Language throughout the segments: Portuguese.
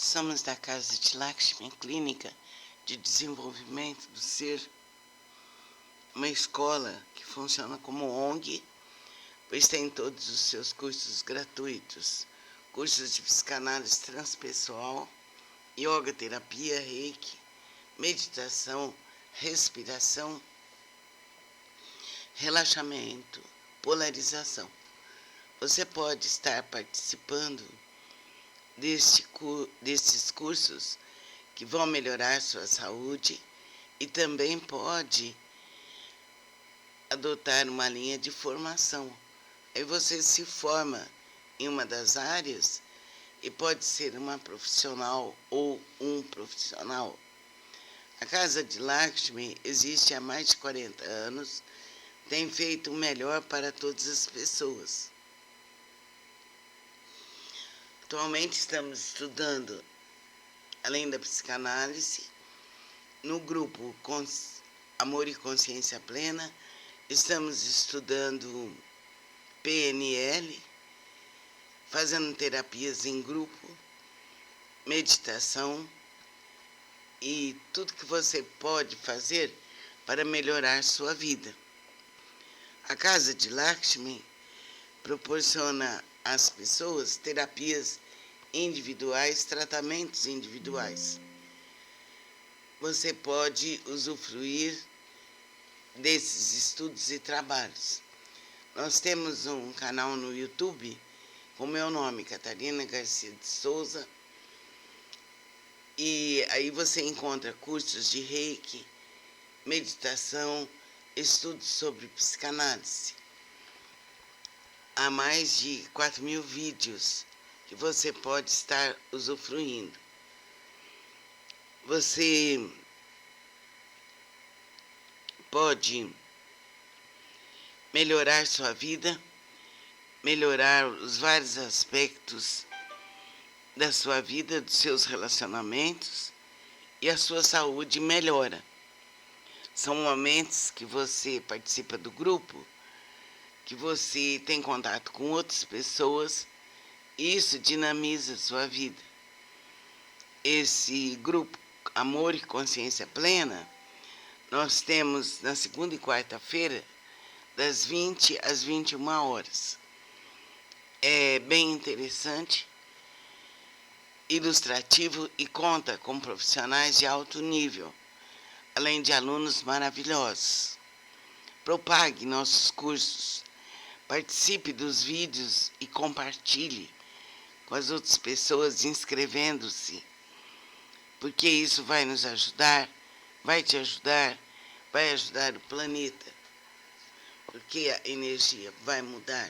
Somos da Casa de Lakshmi, Clínica de Desenvolvimento do Ser, uma escola que funciona como ONG, pois tem todos os seus cursos gratuitos, cursos de psicanálise transpessoal, yoga, terapia, reiki, meditação, respiração, relaxamento, polarização. Você pode estar participando desses cursos que vão melhorar sua saúde e também pode adotar uma linha de formação. Aí você se forma em uma das áreas e pode ser uma profissional ou um profissional. A Casa de Lakshmi existe há mais de 40 anos, tem feito o melhor para todas as pessoas. Atualmente estamos estudando, além da psicanálise, no grupo Amor e Consciência Plena, estamos estudando PNL, fazendo terapias em grupo, meditação e tudo que você pode fazer para melhorar sua vida. A Casa de Lakshmi proporciona às pessoas terapias individuais, tratamentos individuais. Você pode usufruir desses estudos e trabalhos. Nós temos um canal no YouTube com meu nome, Catarina Garcia de Souza, e aí você encontra cursos de reiki, meditação, estudos sobre psicanálise. Há mais de 4.000 vídeos que você pode estar usufruindo. Você pode melhorar sua vida, melhorar os vários aspectos da sua vida, dos seus relacionamentos, e a sua saúde melhora. São momentos que você participa do grupo, que você tem contato com outras pessoas, e isso dinamiza a sua vida. Esse grupo Amor e Consciência Plena, nós temos na segunda e quarta-feira, das 20 às 21 horas. É bem interessante, ilustrativo e conta com profissionais de alto nível, além de alunos maravilhosos. Propague nossos cursos, participe dos vídeos e compartilhe com as outras pessoas inscrevendo-se, porque isso vai nos ajudar, vai te ajudar, vai ajudar o planeta, porque a energia vai mudar.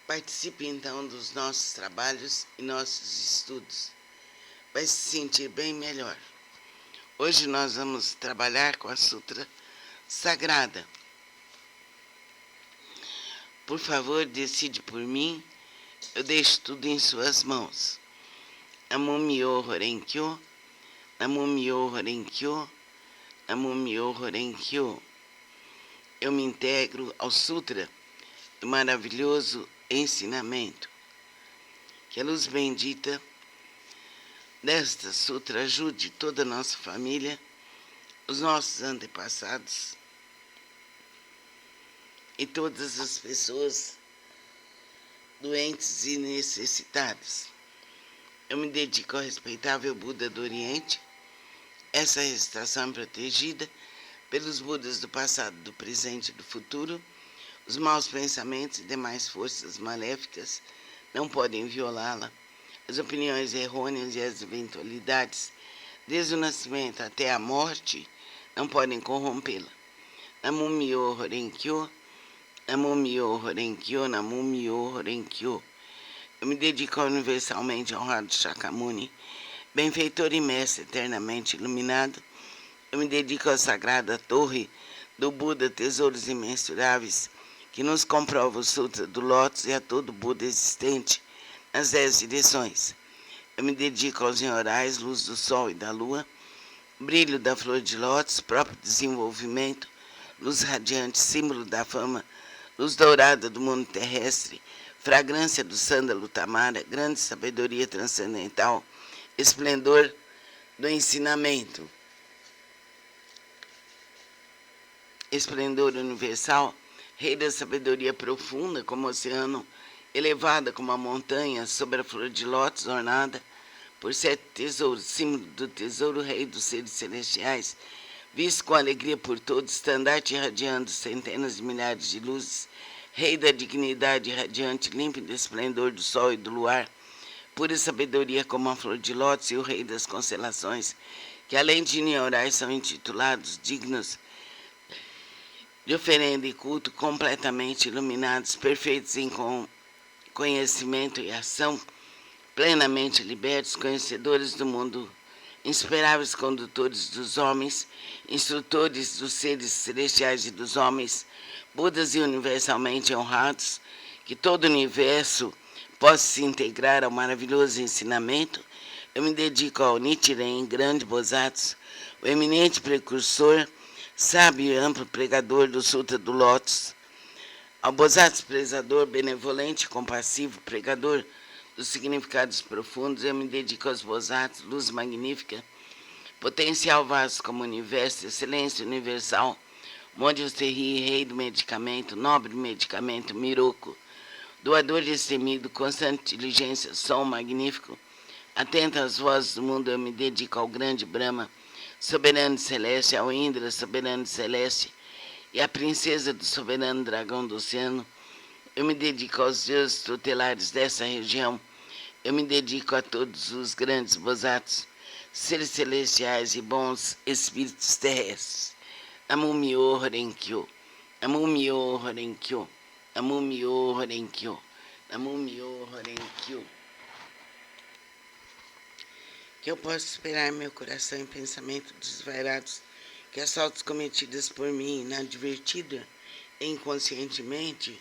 Participe então dos nossos trabalhos e nossos estudos. Vai se sentir bem melhor. Hoje nós vamos trabalhar com a Sutra Sagrada. Por favor, decide por mim, eu deixo tudo em suas mãos. Namo Myoho Renge Kyo, Namo Myoho Renge Kyo, Namo Myoho Renge Kyo. Eu me integro ao Sutra do maravilhoso ensinamento. Que a luz bendita desta Sutra ajude toda a nossa família, os nossos antepassados e todas as pessoas doentes e necessitadas. Eu me dedico ao respeitável Buda do Oriente. Essa recitação é protegida pelos Budas do passado, do presente e do futuro. Os maus pensamentos e demais forças maléficas não podem violá-la. As opiniões errôneas e as eventualidades, desde o nascimento até a morte, não podem corrompê-la. Namo Myoho Renge Kyo, Namo Myoho Renge Kyo, Namo Myoho Renge Kyo. Eu me dedico ao universalmente honrado Shakyamuni, benfeitor e mestre eternamente iluminado. Eu me dedico à sagrada torre do Buda, tesouros imensuráveis, que nos comprova o Sutra do Lótus e a todo Buda existente nas 10 direções. Eu me dedico aos senhorais, luz do sol e da lua, brilho da flor de lótus, próprio desenvolvimento, luz radiante, símbolo da fama luz dourada do mundo terrestre, fragrância do sândalo tamara, grande sabedoria transcendental, esplendor do ensinamento, esplendor universal, rei da sabedoria profunda como o oceano, elevada como a montanha sobre a flor de lótus ornada por 7 tesouros, símbolo do tesouro rei dos seres celestiais, visto com alegria por todos, estandarte irradiando centenas de milhares de luzes, rei da dignidade radiante, límpido esplendor do sol e do luar, pura sabedoria como a flor de lótus e o rei das constelações, que além de Niorais são intitulados dignos de oferenda e culto, completamente iluminados, perfeitos em conhecimento e ação, plenamente libertos, conhecedores do mundo, insuperáveis condutores dos homens, instrutores dos seres celestiais e dos homens, Budas e universalmente honrados, que todo o universo possa se integrar ao maravilhoso ensinamento. Eu me dedico ao Nichiren, grande Bosatsu, o eminente precursor, sábio e amplo pregador do Sutra do Lótus, ao Bosatsu prezador, benevolente e compassivo, pregador dos significados profundos. Eu me dedico aos Bosatsu, luz magnífica, potencial vasto como o universo, excelência universal, Monte Terri, rei do medicamento, nobre medicamento, Miroku, doador destemido, constante diligência, som magnífico, atento às vozes do mundo. Eu me dedico ao grande Brahma, soberano celeste, ao Indra, soberano celeste, e à princesa do soberano dragão do oceano. Eu me dedico aos deuses tutelares dessa região. Eu me dedico a todos os grandes Bosatsus, seres celestiais e bons espíritos terrestres. Namumyo Horenkyo, Namumyo Horenkyo, Namumyo Horenkyo, Namumyo Horenkyo. Que eu possa esperar meu coração e pensamento desvairados, que as faltas cometidas por mim, inadvertida e inconscientemente,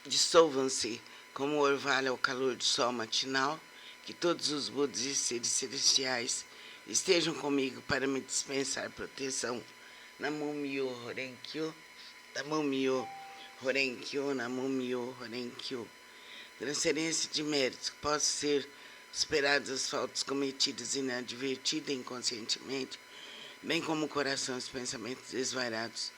dissolvam-se como o orvalho ao calor do sol matinal, que todos os Budas e seres celestiais estejam comigo para me dispensar proteção. Namumyo Horenkyo, Namumyo Horenkyo, Namumyo Horenkyo. Transferência de méritos, que possam ser superadas as faltas cometidas inadvertida e inconscientemente, bem como o coração e os pensamentos desvairados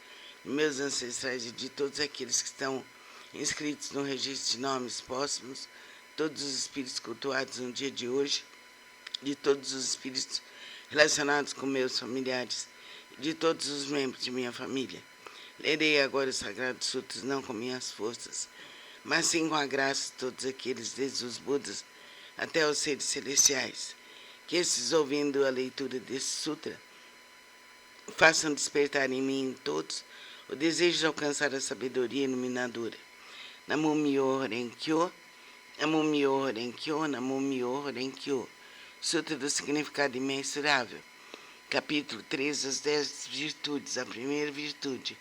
de meus ancestrais e de todos aqueles que estão inscritos no registro de nomes póstumos, todos os espíritos cultuados no dia de hoje, de todos os espíritos relacionados com meus familiares, e de todos os membros de minha família. Lerei agora os Sagrados Sutras não com minhas forças, mas sim com a graça de todos aqueles, desde os Budas até os seres celestiais, que esses, ouvindo a leitura desse sutra, façam despertar em mim e em todos o desejo de alcançar a sabedoria iluminadora. Namumyo Horenkyo, Namumyo Horenkyo, Namumyo Horenkyo. Sutra do Significado Imensurável. Capítulo 3, as 10 virtudes. A primeira virtude.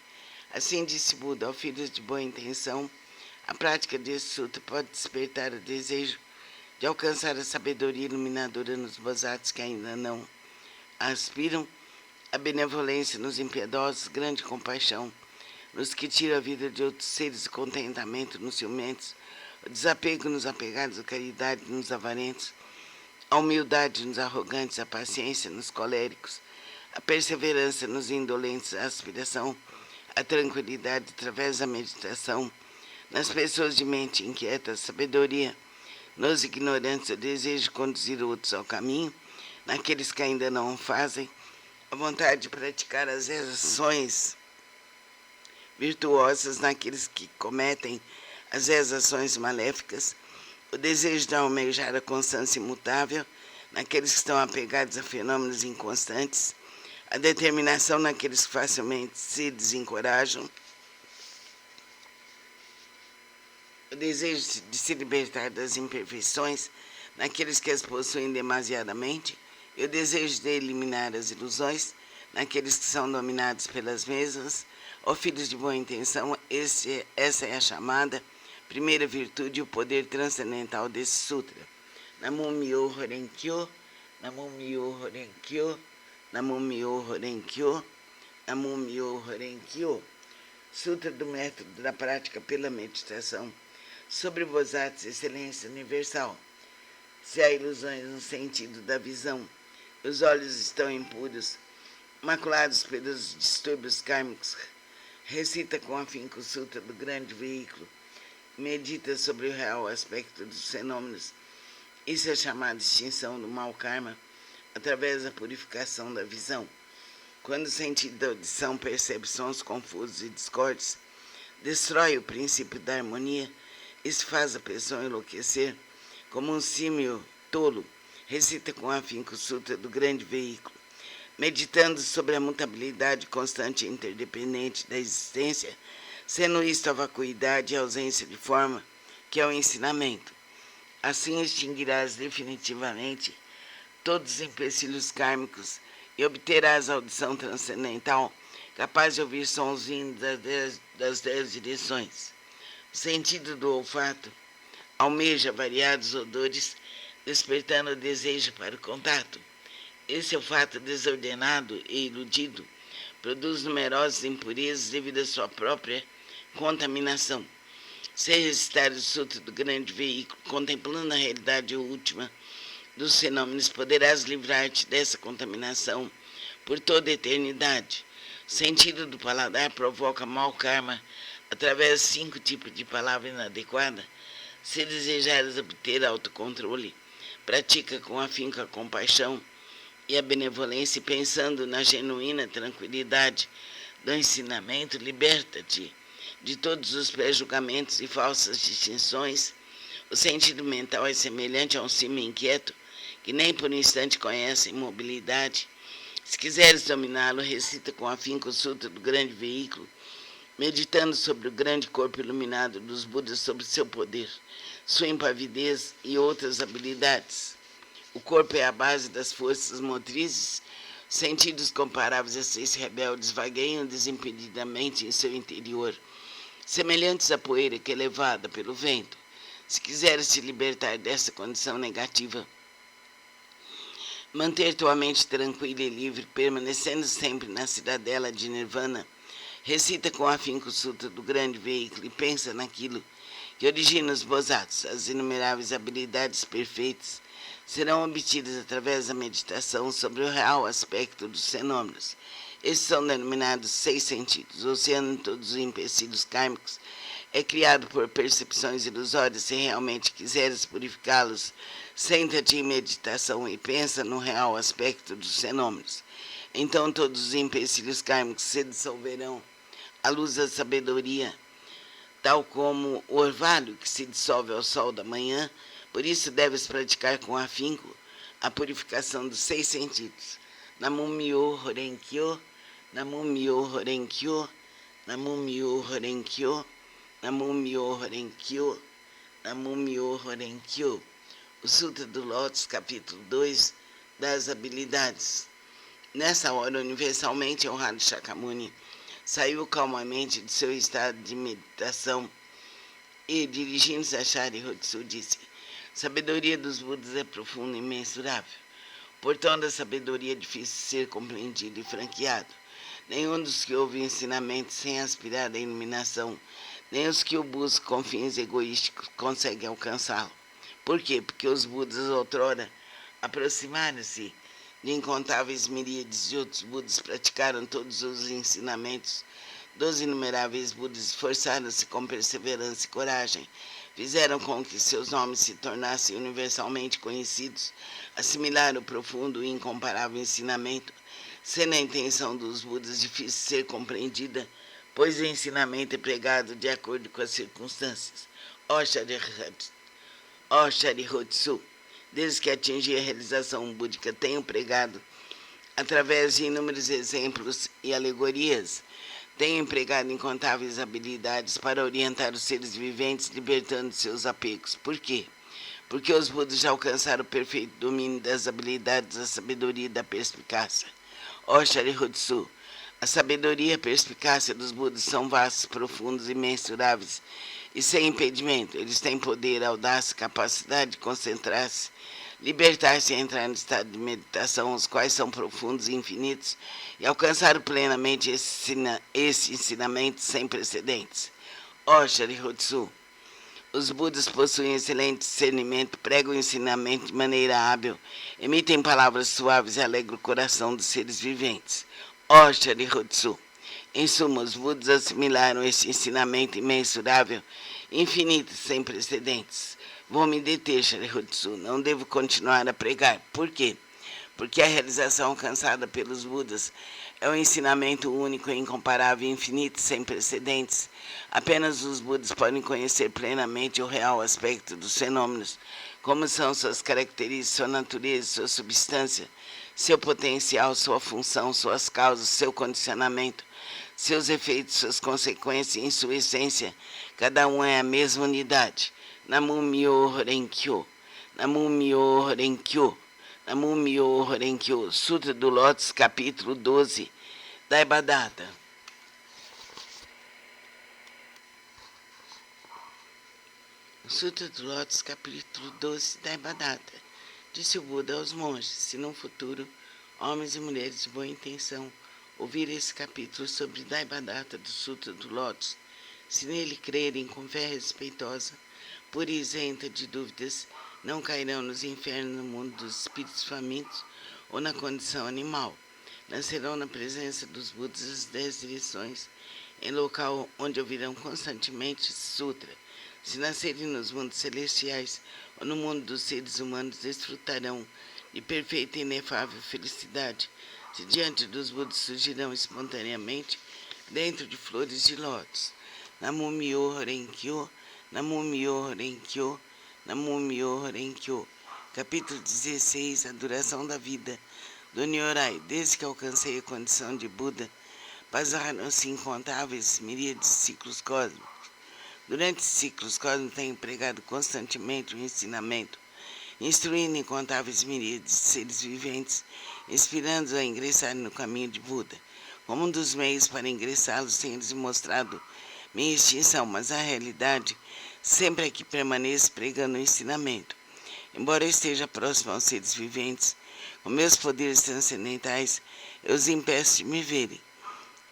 Assim disse Buda, ao filhos de boa intenção, a prática desse sutra pode despertar o desejo de alcançar a sabedoria iluminadora nos Bosatsus que ainda não aspiram, a benevolência nos impiedosos, grande compaixão nos que tiram a vida de outros seres, o contentamento nos ciumentos, o desapego nos apegados, a caridade nos avarentos, a humildade nos arrogantes, a paciência nos coléricos, a perseverança nos indolentes, a aspiração, a tranquilidade através da meditação nas pessoas de mente inquieta, a sabedoria nos ignorantes, o desejo de conduzir outros ao caminho, naqueles que ainda não o fazem, a vontade de praticar as ações virtuosas naqueles que cometem as ações maléficas, o desejo de almejar a constância imutável naqueles que estão apegados a fenômenos inconstantes, a determinação naqueles que facilmente se desencorajam, o desejo de se libertar das imperfeições naqueles que as possuem demasiadamente, e o desejo de eliminar as ilusões naqueles que são dominados pelas mesmas. Ó filhos de boa intenção, essa é a chamada primeira virtude e o poder transcendental desse sutra. Namumyo Horenkyo, Namumyo Horenkyo, Namumyo Horenkyo, Namumyo Horenkyo. Sutra do Método da Prática pela Meditação, sobre Bodhisattva, excelência universal. Se há ilusões no sentido da visão, os olhos estão impuros, maculados pelos distúrbios kármicos, recita com afinco o Sutra do Grande Veículo, medita sobre o real aspecto dos fenômenos. Isso é chamado extinção do mau karma, através da purificação da visão. Quando o sentido da audição percebe sons confusos e discordes, destrói o princípio da harmonia e se faz a pessoa enlouquecer, como um símio tolo, recita com afinco o Sutra do Grande Veículo, meditando sobre a mutabilidade constante e interdependente da existência, sendo isto a vacuidade e a ausência de forma, que é o ensinamento. Assim extinguirás definitivamente todos os empecilhos kármicos e obterás a audição transcendental, capaz de ouvir sons vindos das 10 direções. O sentido do olfato almeja variados odores, despertando o desejo para o contato. Esse olfato desordenado e iludido produz numerosas impurezas devido à sua própria contaminação. Se recitar o Sutra do Grande Veículo, contemplando a realidade última dos fenômenos, poderás livrar-te dessa contaminação por toda a eternidade. O sentido do paladar provoca mau karma através de 5 tipos de palavra inadequada. Se desejares obter autocontrole, pratica com afinco a compaixão e a benevolência, pensando na genuína tranquilidade do ensinamento, liberta-te de todos os pré-julgamentos e falsas distinções. O sentido mental é semelhante a um cimo inquieto, que nem por um instante conhece a imobilidade. Se quiseres dominá-lo, recita com afinco o Sutra do Grande Veículo, meditando sobre o grande corpo iluminado dos Budas, sobre seu poder, sua impavidez e outras habilidades. O corpo é a base das forças motrizes. Sentidos comparáveis a 6 rebeldes vagueiam desimpedidamente em seu interior, semelhantes à poeira que é levada pelo vento. Se quiseres te libertar dessa condição negativa, manter tua mente tranquila e livre, permanecendo sempre na cidadela de Nirvana, recita com afinco o Sutra do Grande Veículo e pensa naquilo que origina os Bodhisattvas. As inumeráveis habilidades perfeitas serão obtidas através da meditação sobre o real aspecto dos fenômenos. Esses são denominados 6 sentidos. O oceano de todos os empecilhos kármicos é criado por percepções ilusórias. Se realmente quiseres purificá-los, senta-te em meditação e pensa no real aspecto dos fenômenos. Então todos os empecilhos kármicos se dissolverão à luz da sabedoria, tal como o orvalho que se dissolve ao sol da manhã. Por isso deves praticar com afinco a purificação dos 6 sentidos. Namo Myoho Horenkyo, Namo Myoho Horenkyo, Namo Myoho Horenkyo, Namo Myoho Horenkyo, Namo Myoho Horenkyo. O Sutra do Lótus, capítulo 2, das habilidades. Nessa hora, universalmente honrado Shakyamuni saiu calmamente de seu estado de meditação e, dirigindo-se a Sharihatsu, disse: sabedoria dos Budas é profunda e imensurável. O portão da sabedoria é difícil de ser compreendido e franqueado. Nenhum dos que ouvem ensinamentos sem aspirar à iluminação, nem os que o buscam com fins egoísticos, conseguem alcançá-lo. Por quê? Porque os Budas outrora aproximaram-se de incontáveis miríades de outros Budas, praticaram todos os ensinamentos dos inumeráveis Budas, esforçaram-se com perseverança e coragem, fizeram com que seus nomes se tornassem universalmente conhecidos, assimilaram o profundo e incomparável ensinamento, sendo a intenção dos Budas difícil de ser compreendida, pois o ensinamento é pregado de acordo com as circunstâncias. Ó Sharihatsu, desde que atingi a realização búdica, tenho pregado através de inúmeros exemplos e alegorias. Tenho empregado incontáveis habilidades para orientar os seres viventes, libertando seus apegos. Por quê? Porque os Budas já alcançaram o perfeito domínio das habilidades da sabedoria e da perspicácia. Ó Sharihatsu, a sabedoria e a perspicácia dos Budas são vastos, profundos e imensuráveis, e sem impedimento. Eles têm poder, audácia, capacidade de concentrar-se libertar-se e entrar no estado de meditação, os quais são profundos e infinitos, e alcançar plenamente esse ensinamento sem precedentes. Ó Sharihatsu, os Budas possuem excelente discernimento, pregam o ensinamento de maneira hábil, emitem palavras suaves e alegram o coração dos seres viventes. Ó Sharihatsu, em suma, os Budas assimilaram este ensinamento imensurável, infinito e sem precedentes. Vou me deter, Sharihatsu, não devo continuar a pregar. Por quê? Porque a realização alcançada pelos Budas é um ensinamento único, incomparável, infinito, sem precedentes. Apenas os Budas podem conhecer plenamente o real aspecto dos fenômenos, como são suas características, sua natureza, sua substância, seu potencial, sua função, suas causas, seu condicionamento, seus efeitos, suas consequências e, em sua essência, cada um é a mesma unidade. Namu Myoho Renkyo, Namu Myoho Renkyo, Namu Myoho Renkyo, Sutra do Lótus, capítulo 12, Daibadatta. Sutra do Lótus, capítulo 12, Daibadatta. Disse o Buda aos monges: se no futuro, homens e mulheres de boa intenção ouvirem esse capítulo sobre Daibadatta do Sutra do Lótus, se nele crerem com fé respeitosa, pura e isenta de dúvidas, não cairão nos infernos no mundo dos espíritos famintos ou na condição animal. Nascerão na presença dos Budas as 10 direções, em local onde ouvirão constantemente esse sutra. Se nascerem nos mundos celestiais ou no mundo dos seres humanos, desfrutarão de perfeita e inefável felicidade, se diante dos Budas surgirão espontaneamente dentro de flores de lótus. Namu Myoho Renkyo, Namu Myoho Renkyo, Namu Myoho Renkyo. Capítulo 16. A duração da vida do Nyorai. Desde que alcancei a condição de Buda, passaram-se incontáveis miríades de ciclos cósmicos. Durante esses ciclos cósmicos tenho pregado constantemente o ensinamento, instruindo incontáveis miríades de seres viventes, inspirando-os a ingressarem no caminho de Buda. Como um dos meios para ingressá-los, tenho-lhes mostrado minha extinção, mas a realidade sempre é que permaneço pregando o ensinamento. Embora eu esteja próximo aos seres viventes, com meus poderes transcendentais, eu os impeço de me verem.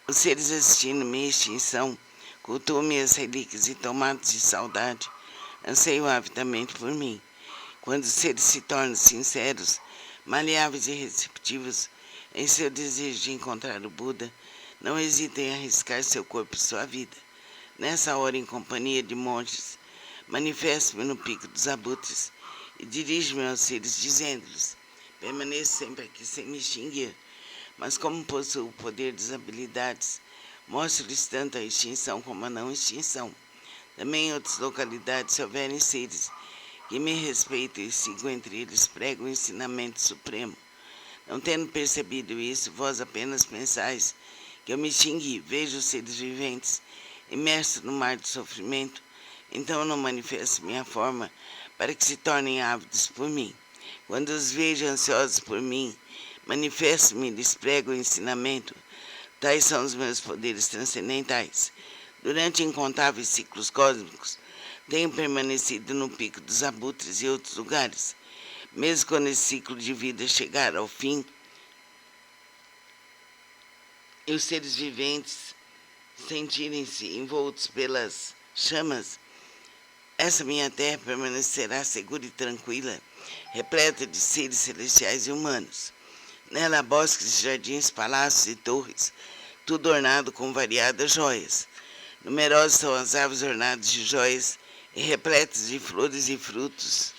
Os seres assistindo minha extinção cultuam minhas relíquias e, tomados de saudade, anseiam avidamente por mim. Quando os seres se tornam sinceros, maleáveis e receptivos em seu desejo de encontrar o Buda, não hesitem em arriscar seu corpo e sua vida. Nessa hora, em companhia de monges, manifesto-me no pico dos abutres e dirijo-me aos seres, dizendo-lhes: permaneço sempre aqui sem me extinguir, mas como possuo o poder das habilidades, mostro-lhes tanto a extinção como a não extinção. Também em outras localidades, se houverem seres que me respeitam e sigo entre eles, prego o ensinamento supremo. Não tendo percebido isso, vós apenas pensais que eu me extingui. Vejo os seres viventes imersos no mar de sofrimento, então eu não manifesto minha forma para que se tornem ávidos por mim. Quando os vejo ansiosos por mim, manifesto-me e lhes prego o ensinamento. Tais são os meus poderes transcendentais. Durante incontáveis ciclos cósmicos, tenho permanecido no pico dos abutres e outros lugares. Mesmo quando esse ciclo de vida chegar ao fim, e os seres viventes sentirem-se envoltos pelas chamas, essa minha terra permanecerá segura e tranquila, repleta de seres celestiais e humanos. Nela há bosques, jardins, palácios e torres, tudo ornado com variadas joias. Numerosas são as árvores ornadas de joias e repletas de flores e frutos,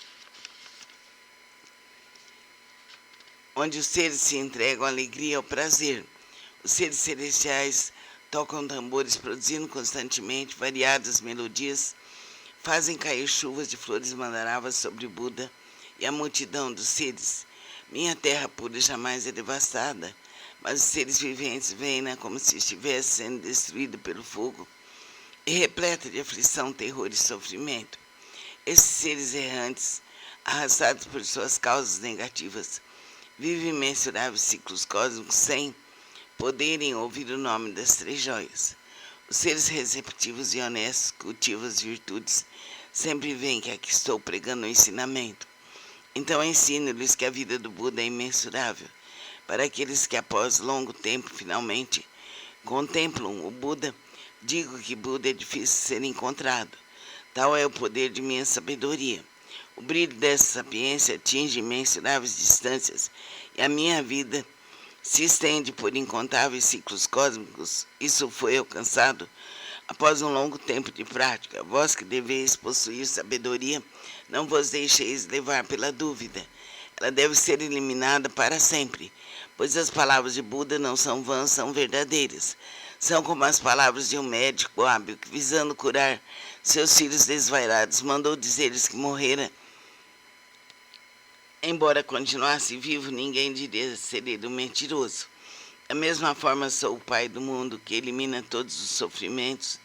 onde os seres se entregam à alegria e ao prazer. Os seres celestiais tocam tambores, produzindo constantemente variadas melodias, fazem cair chuvas de flores mandaravas sobre Buda e a multidão dos seres. Minha terra pura jamais é devastada, mas os seres viventes veem-na como se estivesse sendo destruída pelo fogo e repleta de aflição, terror e sofrimento. Esses seres errantes, arrastados por suas causas negativas, vivem imensuráveis ciclos cósmicos sem poderem ouvir o nome das 3 joias. Os seres receptivos e honestos cultivam as virtudes, sempre veem que aqui estou pregando o ensinamento. Então ensino-lhes que a vida do Buda é imensurável. Para aqueles que após longo tempo finalmente contemplam o Buda, digo que Buda é difícil ser encontrado. Tal é o poder de minha sabedoria. O brilho dessa sapiência atinge imensuráveis distâncias e a minha vida se estende por incontáveis ciclos cósmicos. Isso foi alcançado após um longo tempo de prática. Vós que deveis possuir sabedoria, não vos deixeis levar pela dúvida. Ela deve ser eliminada para sempre, pois as palavras de Buda não são vãs, são verdadeiras. São como as palavras de um médico hábil que, visando curar seus filhos desvairados, mandou dizer-lhes que morrera. Embora continuasse vivo, ninguém diria ser ele um mentiroso. Da mesma forma, sou o Pai do mundo, que elimina todos os sofrimentos.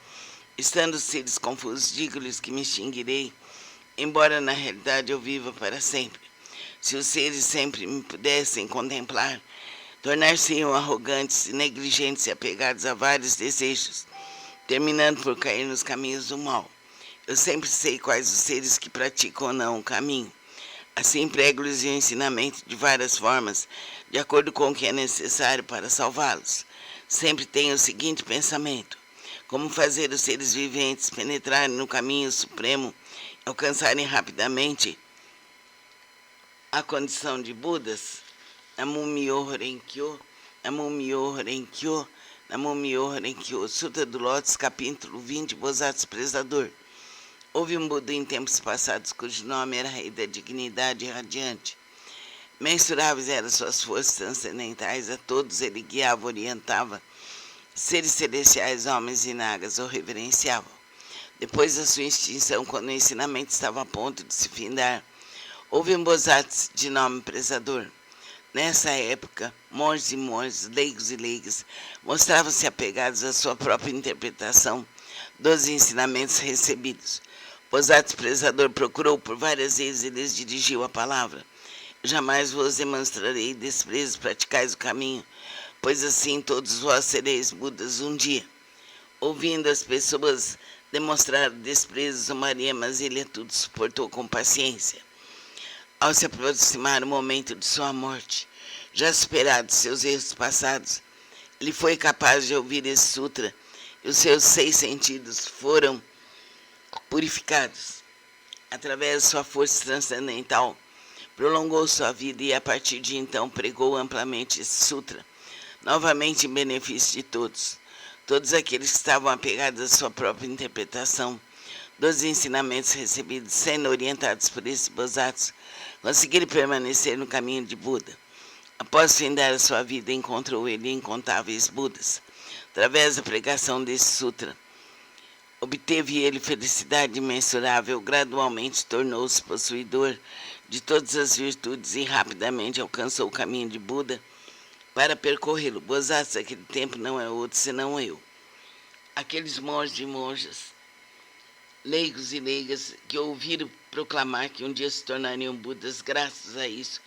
Estando os seres confusos, digo-lhes que me extinguirei, embora na realidade eu viva para sempre. Se os seres sempre me pudessem contemplar, tornar-se-iam arrogantes, negligentes e apegados a vários desejos, terminando por cair nos caminhos do mal. Eu sempre sei quais os seres que praticam ou não o caminho. Assim prego-lhes o ensinamento de várias formas, de acordo com o que é necessário para salvá-los. Sempre tenho o seguinte pensamento: como fazer os seres viventes penetrarem no caminho supremo, alcançarem rapidamente a condição de Budas. Namum-myoho Renge-kyo, Namum-myoho Renge-kyo, Namum-myoho Renge-kyo. Sutra do Lótus, capítulo 20, Bosatsu Prezador. Houve um Buda em tempos passados cujo nome era Rei da Dignidade Radiante. Mensuráveis eram suas forças transcendentais, a todos ele guiava, orientava. Seres celestiais, homens e nagas o reverenciavam. Depois da sua extinção, quando o ensinamento estava a ponto de se findar, houve um Bosatsu de nome Prezador. Nessa época, monges e monges, leigos e leigas, mostravam-se apegados à sua própria interpretação dos ensinamentos recebidos. Bosatsu Prezador procurou por várias vezes e lhes dirigiu a palavra. Jamais vos demonstrarei desprezo, praticais o caminho, pois assim todos vós sereis Budas um dia. Ouvindo as pessoas demonstrar desprezo, Maria, mas ele a tudo suportou com paciência. Ao se aproximar o momento de sua morte, já superados seus erros passados, ele foi capaz de ouvir esse sutra e os seus 6 sentidos foram purificados. Através de sua força transcendental, prolongou sua vida e a partir de então pregou amplamente esse sutra, novamente em benefício de todos. Todos aqueles que estavam apegados à sua própria interpretação dos ensinamentos recebidos, sendo orientados por esse Bosatsu, conseguiram permanecer no caminho de Buda. Após findar a sua vida, encontrou ele incontáveis Budas. Através da pregação desse sutra, obteve ele felicidade imensurável, gradualmente tornou-se possuidor de todas as virtudes e rapidamente alcançou o caminho de Buda para percorrê-lo. Bosatsu daquele tempo não é outro senão eu. Aqueles monges e monjas, leigos e leigas que ouviram proclamar que um dia se tornariam Budas, graças a isso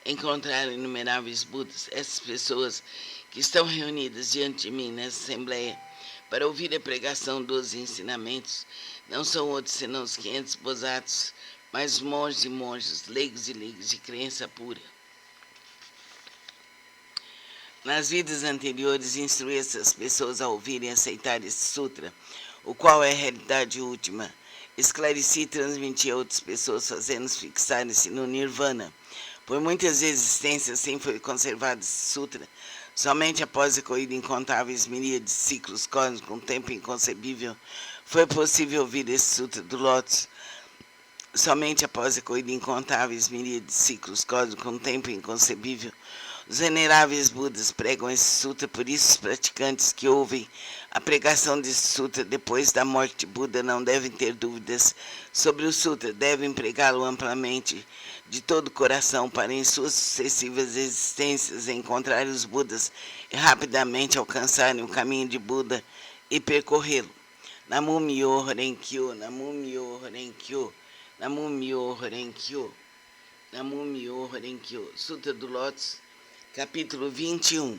encontraram inumeráveis Budas. Essas pessoas que estão reunidas diante de mim nessa assembleia para ouvir a pregação dos ensinamentos não são outros senão os 500 Bosatsus, mas monges e monjas, leigos e leigas de crença pura. Nas vidas anteriores, instruí essas pessoas a ouvirem e aceitar esse sutra, o qual é a realidade última. Esclareci e transmiti a outras pessoas, fazendo-os fixarem-se no Nirvana. Por muitas existências, assim foi conservado esse sutra. Somente após a corrida incontáveis miríades de ciclos cósmicos, com um tempo inconcebível, foi possível ouvir esse sutra do Lótus. Somente após a corrida incontáveis miríades de ciclos cósmicos, com um tempo inconcebível, os veneráveis Budas pregam esse sutra. Por isso os praticantes que ouvem a pregação desse sutra depois da morte de Buda não devem ter dúvidas sobre o sutra, devem pregá-lo amplamente de todo o coração para em suas sucessivas existências encontrarem os Budas e rapidamente alcançarem o caminho de Buda e percorrê-lo. Namum-myoho Renge-kyo, Namum-myoho Renge-kyo, Namum-myoho Renge-kyo, Namum-myoho Renge-kyo. Sutra do Lótus, capítulo 21.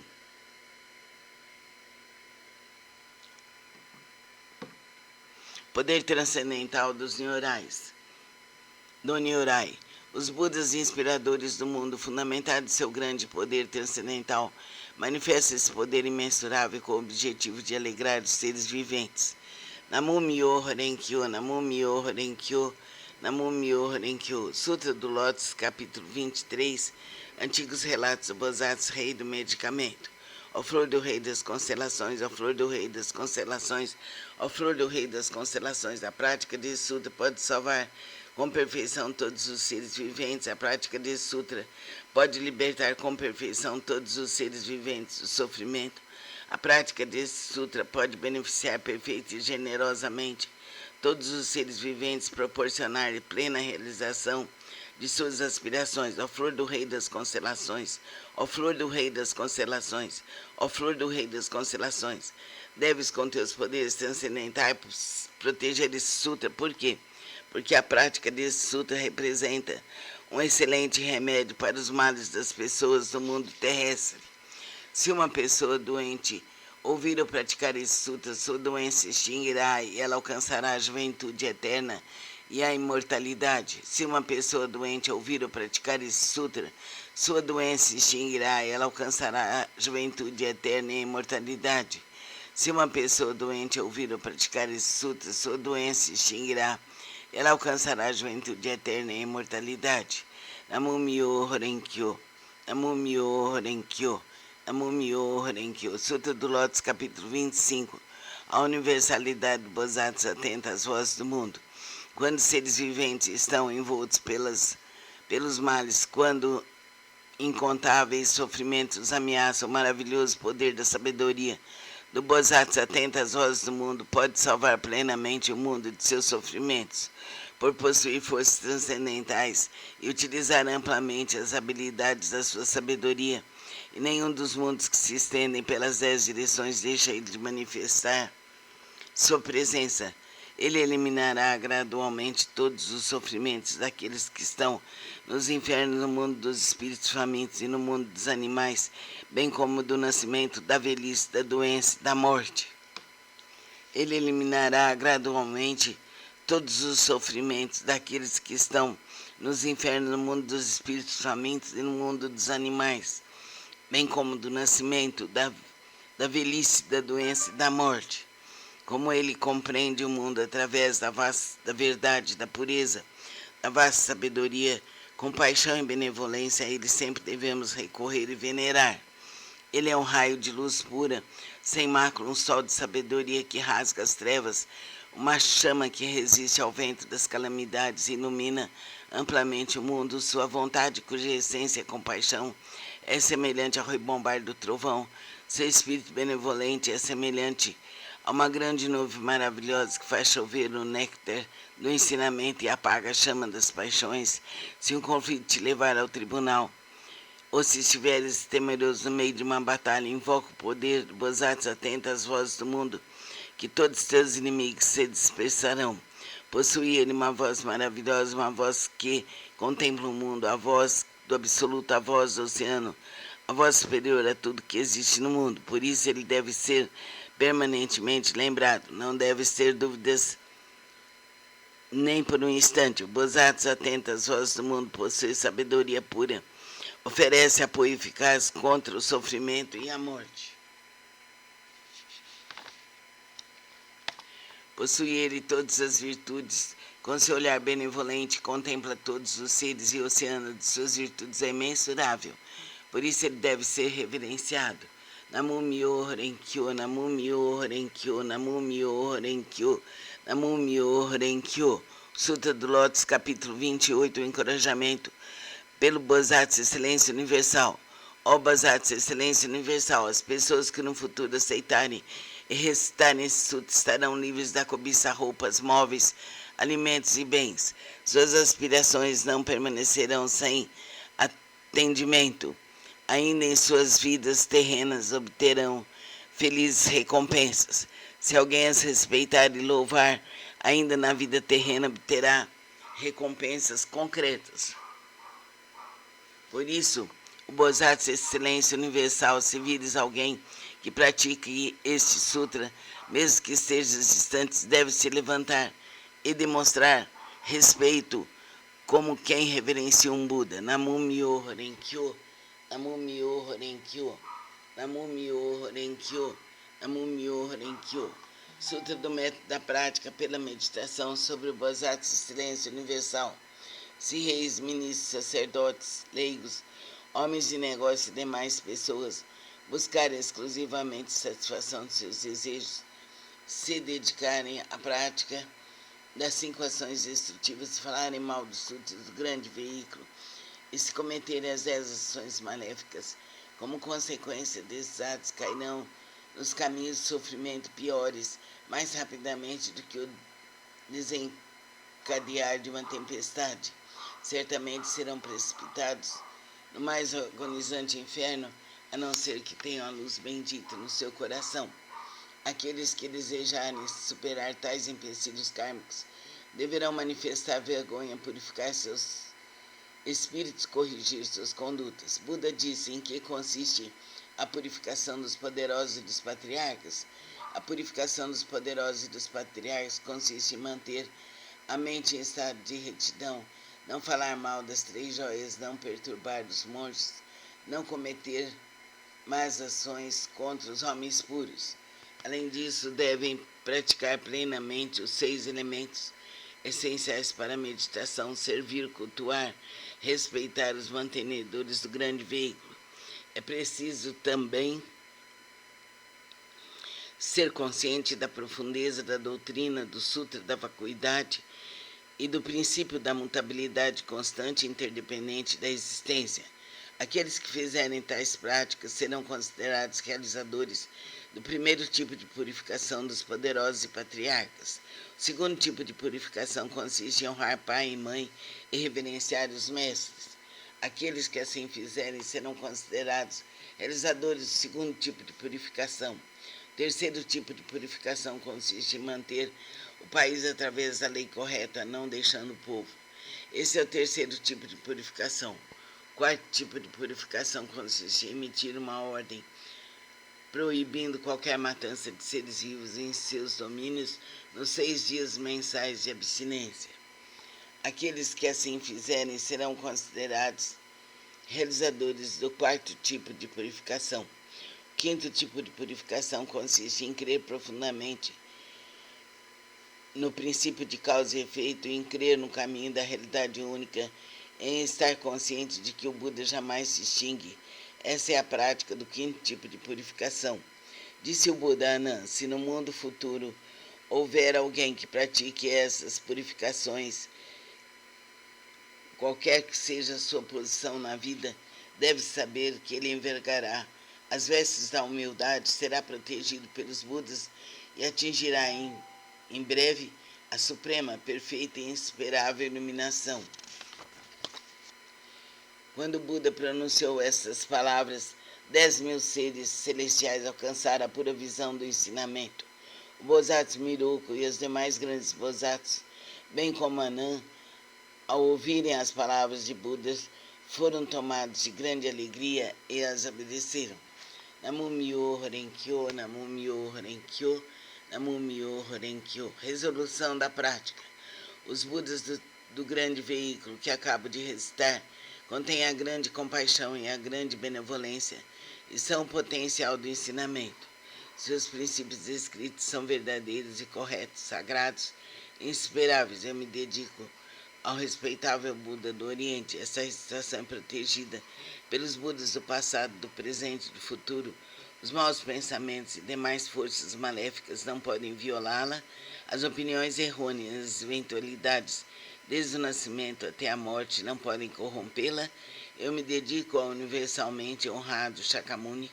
Poder transcendental dos Nyorais. Do Nyorai. Os Budas inspiradores do mundo, fundamentado em seu grande poder transcendental, manifestam esse poder imensurável com o objetivo de alegrar os seres viventes. Namo Myoho Renge-kyo, Namo Myoho Renge-kyo, Namo Myoho Renge-kyo. Sutra do Lótus, capítulo 23, Antigos Relatos do Bodhisattva, Rei do Medicamento. Ó flor do Rei das Constelações, ó flor do Rei das Constelações, ó flor do Rei das Constelações, a prática desse sutra pode salvar com perfeição todos os seres viventes. A prática desse sutra pode libertar com perfeição todos os seres viventes do sofrimento. A prática desse sutra pode beneficiar perfeita e generosamente todos os seres viventes, proporcionar plena realização de suas aspirações. Ó flor do Rei das Constelações, ó flor do Rei das Constelações, ó flor do Rei das Constelações, deves com teus poderes transcendentais proteger esse sutra. Por quê? Porque a prática desse sutra representa um excelente remédio para os males das pessoas do mundo terrestre. Se uma pessoa doente ouvir ou praticar esse sutra, sua doença se extinguirá e ela alcançará a juventude eterna e a imortalidade. Se uma pessoa doente ouvir ou praticar esse sutra, sua doença se extinguirá e ela alcançará a juventude eterna e a imortalidade. Se uma pessoa doente ouvir ou praticar esse sutra, sua doença se extinguirá e ela alcançará a juventude eterna e a imortalidade. Namo Myoho Renge-kyo, Namo Myoho Renge-kyo, Namo Myoho Renge-kyo. Sutra do Lótus, capítulo 25. A universalidade do Bodhisattva atenta às vozes do mundo. Quando seres viventes estão envoltos pelos males, quando incontáveis sofrimentos ameaçam o maravilhoso poder da sabedoria do Bodhisattva atenta às vozes do mundo, pode salvar plenamente o mundo de seus sofrimentos, por possuir forças transcendentais e utilizar amplamente as habilidades da sua sabedoria. E nenhum dos mundos que se estendem pelas 10 direções deixa ele de manifestar sua presença. Ele eliminará gradualmente todos os sofrimentos daqueles que estão nos infernos, no mundo dos espíritos famintos e no mundo dos animais, bem como do nascimento, da velhice, da doença e da morte. Ele eliminará gradualmente todos os sofrimentos daqueles que estão nos infernos, no mundo dos espíritos famintos e no mundo dos animais, bem como do nascimento, da velhice, da doença e da morte. Como ele compreende o mundo através da verdade, da pureza, da vasta sabedoria, com paixão e benevolência, a ele sempre devemos recorrer e venerar. Ele é um raio de luz pura, sem mácula, um sol de sabedoria que rasga as trevas, uma chama que resiste ao vento das calamidades e ilumina amplamente o mundo. Sua vontade, cuja essência é compaixão, é semelhante ao rebombar do trovão. Seu espírito benevolente é semelhante a uma grande nuvem maravilhosa que faz chover o néctar do ensinamento e apaga a chama das paixões. Se um conflito te levar ao tribunal, ou se estiveres temeroso no meio de uma batalha, invoca o poder do Bodhisattva, atenta às vozes do mundo, que todos os teus inimigos se dispersarão. Possui ele uma voz maravilhosa, uma voz que contempla o mundo, a voz do absoluto, a voz do oceano, a voz superior a tudo que existe no mundo. Por isso ele deve ser permanentemente lembrado, não deve ter dúvidas nem por um instante. O Bodhisattva atenta às vozes do mundo, possui sabedoria pura, oferece apoio eficaz contra o sofrimento e a morte. Possui ele todas as virtudes, com seu olhar benevolente contempla todos os seres e o oceano de suas virtudes é imensurável. Por isso ele deve ser reverenciado. Namo Myoho Renge-kyo, Namo Myoho Renge-kyo, Namo Myoho Renge-kyo, Namo Myoho Renge-kyo. Sutra do Lótus, capítulo 28, o encorajamento pelo Bodhisattva Excelência Universal. Ó Bodhisattva Excelência Universal, as pessoas que no futuro aceitarem e recitarem esse sutra estarão livres da cobiça, roupas, móveis, alimentos e bens. Suas aspirações não permanecerão sem atendimento. Ainda em suas vidas terrenas obterão felizes recompensas. Se alguém as respeitar e louvar, ainda na vida terrena obterá recompensas concretas. Por isso, o Bodhisattva Excelência Universal, se vires alguém que pratique este sutra, mesmo que esteja distante, deve se levantar e demonstrar respeito como quem reverencia um Buda. Namum-myoho Renge-kyo, Namum-myoho Renge-kyo, Namum-myoho Renge-kyo, Namum-myoho Renge-kyo. Sutra do Método da Prática pela Meditação sobre o Bodhisattva Silêncio Universal. Se reis, ministros, sacerdotes, leigos, homens de negócio e demais pessoas buscarem exclusivamente satisfação de seus desejos, se dedicarem à prática das 5 ações destrutivas, falarem mal do sutra do grande veículo e se cometerem as 10 ações maléficas, como consequência desses atos cairão nos caminhos de sofrimento piores mais rapidamente do que o desencadear de uma tempestade. Certamente serão precipitados no mais agonizante inferno, a não ser que tenham a luz bendita no seu coração. Aqueles que desejarem superar tais empecilhos kármicos deverão manifestar vergonha, purificar seus espíritos, corrigir suas condutas. Buda disse em que consiste a purificação dos poderosos e dos patriarcas. A purificação dos poderosos e dos patriarcas consiste em manter a mente em estado de retidão, não falar mal das 3 joias, não perturbar os monges, não cometer más ações contra os homens puros. Além disso, devem praticar plenamente os 6 elementos essenciais para a meditação, servir, cultuar, respeitar os mantenedores do grande veículo. É preciso também ser consciente da profundeza da doutrina do Sutra da Vacuidade e do princípio da mutabilidade constante e interdependente da existência. Aqueles que fizerem tais práticas serão considerados realizadores do primeiro tipo de purificação dos poderosos e patriarcas. O segundo tipo de purificação consiste em honrar pai e mãe e reverenciar os mestres. Aqueles que assim fizerem serão considerados realizadores do segundo tipo de purificação. O terceiro tipo de purificação consiste em manter o país através da lei correta, não deixando o povo. Esse é o terceiro tipo de purificação. O quarto tipo de purificação consiste em emitir uma ordem proibindo qualquer matança de seres vivos em seus domínios nos 6 dias mensais de abstinência. Aqueles que assim fizerem serão considerados realizadores do quarto tipo de purificação. O quinto tipo de purificação consiste em crer profundamente no princípio de causa e efeito, em crer no caminho da realidade única, em estar consciente de que o Buda jamais se extingue. Essa é a prática do quinto tipo de purificação. Disse o Buda Anã: se no mundo futuro houver alguém que pratique essas purificações, qualquer que seja a sua posição na vida, deve saber que ele envergará as vestes da humildade, será protegido pelos Budas e atingirá em breve a suprema, perfeita e insuperável iluminação. Quando o Buda pronunciou essas palavras, 10.000 seres celestiais alcançaram a pura visão do ensinamento. O Bodhisattva Miruko e os demais grandes Bodhisattvas, bem como Anã, ao ouvirem as palavras de Buda, foram tomados de grande alegria e as obedeceram. Namum-myoho Renge-kyo, Namum-myoho Renge-kyo, Namum-myoho Renge-kyo. Resolução da prática. Os Budas do grande veículo que acabo de recitar contêm a grande compaixão e a grande benevolência e são o potencial do ensinamento. Seus princípios escritos são verdadeiros e corretos, sagrados e insuperáveis. Eu me dedico ao respeitável Buda do Oriente. Essa recitação é protegida pelos Budas do passado, do presente e do futuro. Os maus pensamentos e demais forças maléficas não podem violá-la. As opiniões errôneas, as eventualidades, desde o nascimento até a morte, não podem corrompê-la. Eu me dedico ao universalmente honrado Shakyamuni,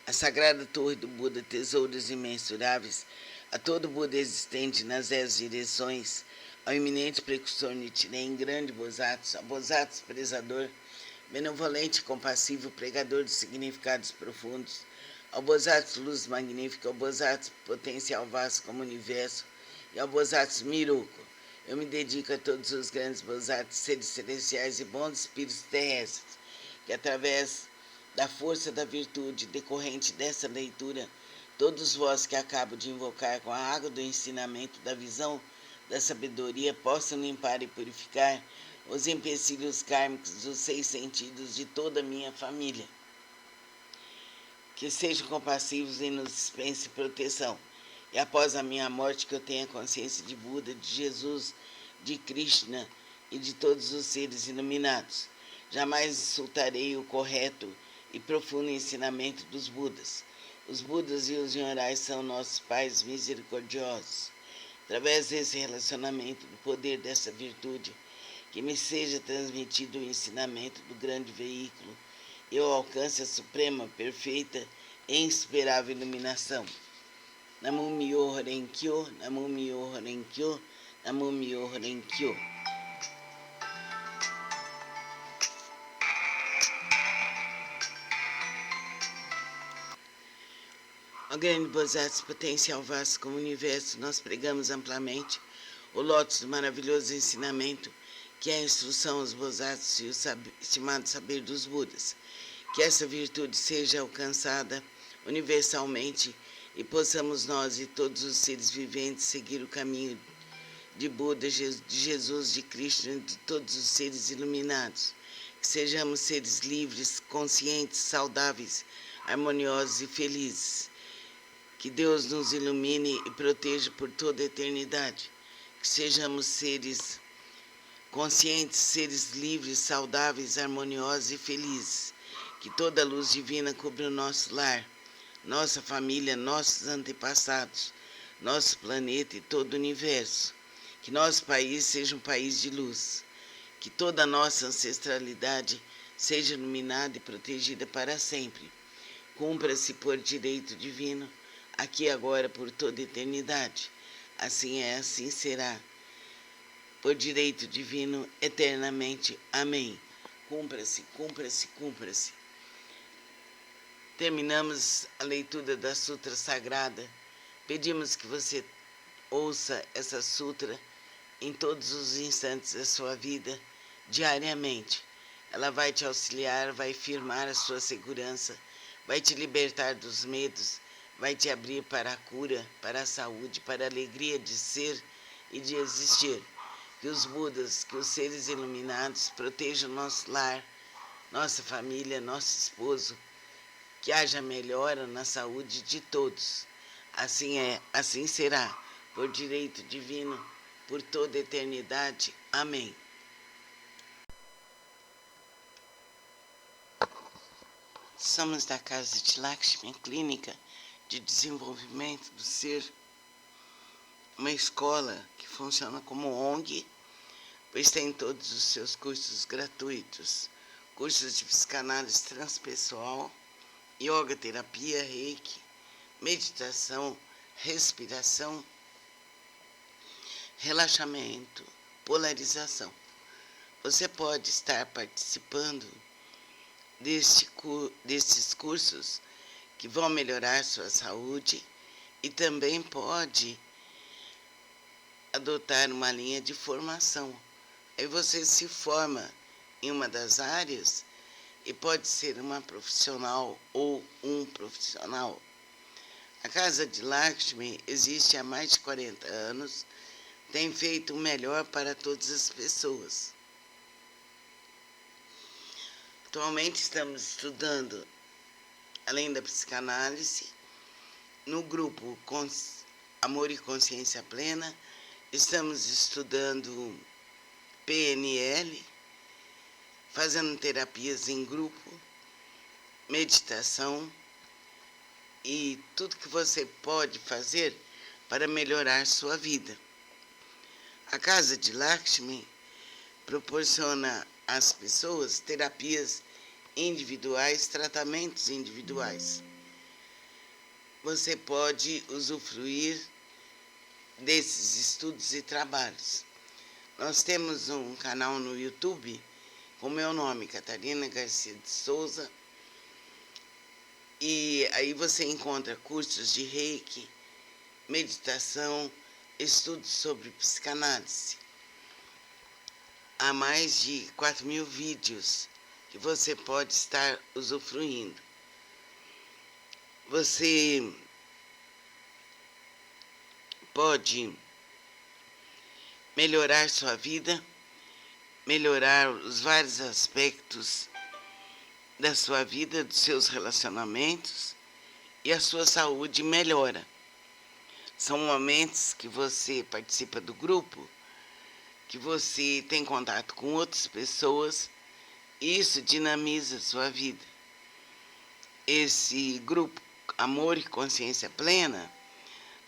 a sagrada torre do Buda, tesouros imensuráveis, a todo Buda existente nas 10 direções, ao eminente precursor Nichiren, grande Bodhisattva, ao Bodhisattva prezador, benevolente e compassivo, pregador de significados profundos, ao Bodhisattva luz magnífica, ao Bodhisattva potencial vasto como o universo, e ao Bodhisattva Miruko. Eu me dedico a todos os grandes Bodhisattvas, seres celestiais e bons espíritos terrestres, que através da força da virtude decorrente dessa leitura, todos vós que acabo de invocar com a água do ensinamento, da visão, da sabedoria, possam limpar e purificar os empecilhos kármicos dos 6 sentidos de toda a minha família. Que sejam compassivos e nos dispense proteção. E após a minha morte, que eu tenha consciência de Buda, de Jesus, de Krishna e de todos os seres iluminados. Jamais insultarei o correto e profundo ensinamento dos Budas. Os Budas e os Nyorais são nossos pais misericordiosos. Através desse relacionamento, do poder dessa virtude, que me seja transmitido o ensinamento do grande veículo, eu alcance a suprema, perfeita e insuperável iluminação. Namo Myoho Renkyo, Namo Myoho Renkyo, Namo Myoho Renkyo. Ó grande Bodhisattva, potencial vasto como o universo, nós pregamos amplamente o lótus do maravilhoso ensinamento, que é a instrução aos Bodhisattvas e o estimado saber dos Budas. Que essa virtude seja alcançada universalmente e possamos nós e todos os seres viventes seguir o caminho de Buda, de Jesus, de Krishna e de todos os seres iluminados. Que sejamos seres livres, conscientes, saudáveis, harmoniosos e felizes. Que Deus nos ilumine e proteja por toda a eternidade. Que sejamos seres conscientes, seres livres, saudáveis, harmoniosos e felizes. Que toda a luz divina cubra o nosso lar, nossa família, nossos antepassados, nosso planeta e todo o universo. Que nosso país seja um país de luz. Que toda a nossa ancestralidade seja iluminada e protegida para sempre. Cumpra-se por direito divino, aqui e agora, por toda a eternidade. Assim é, assim será. Por direito divino, eternamente. Amém. Cumpra-se, cumpra-se, cumpra-se. Terminamos a leitura da Sutra Sagrada. Pedimos que você ouça essa sutra em todos os instantes da sua vida, diariamente. Ela vai te auxiliar, vai firmar a sua segurança, vai te libertar dos medos, vai te abrir para a cura, para a saúde, para a alegria de ser e de existir. Que os Budas, que os seres iluminados protejam nosso lar, nossa família, nosso esposo, que haja melhora na saúde de todos. Assim é, assim será, por direito divino, por toda a eternidade. Amém. Somos da Casa de Lakshmi, Clínica de Desenvolvimento do Ser, uma escola que funciona como ONG, pois tem todos os seus cursos gratuitos, cursos de psicanálise transpessoal, yoga, terapia, reiki, meditação, respiração, relaxamento, polarização. Você pode estar participando destes cursos que vão melhorar sua saúde e também pode adotar uma linha de formação. Aí você se forma em uma das áreas e pode ser uma profissional ou um profissional. A Casa de Lakshmi existe há mais de 40 anos, tem feito o melhor para todas as pessoas. Atualmente estamos estudando, além da psicanálise, no grupo Amor e Consciência Plena, estamos estudando PNL, fazendo terapias em grupo, meditação e tudo que você pode fazer para melhorar sua vida. A Casa de Lakshmi proporciona às pessoas terapias individuais, tratamentos individuais. Você pode usufruir desses estudos e trabalhos. Nós temos um canal no YouTube com meu nome, Catarina Garcia de Souza, e aí você encontra cursos de reiki, meditação, estudos sobre psicanálise. Há mais de 4.000 vídeos que você pode estar usufruindo. Você pode melhorar sua vida melhorar os vários aspectos da sua vida, dos seus relacionamentos, e a sua saúde melhora. São momentos que você participa do grupo, que você tem contato com outras pessoas, e isso dinamiza a sua vida. Esse grupo Amor e Consciência Plena,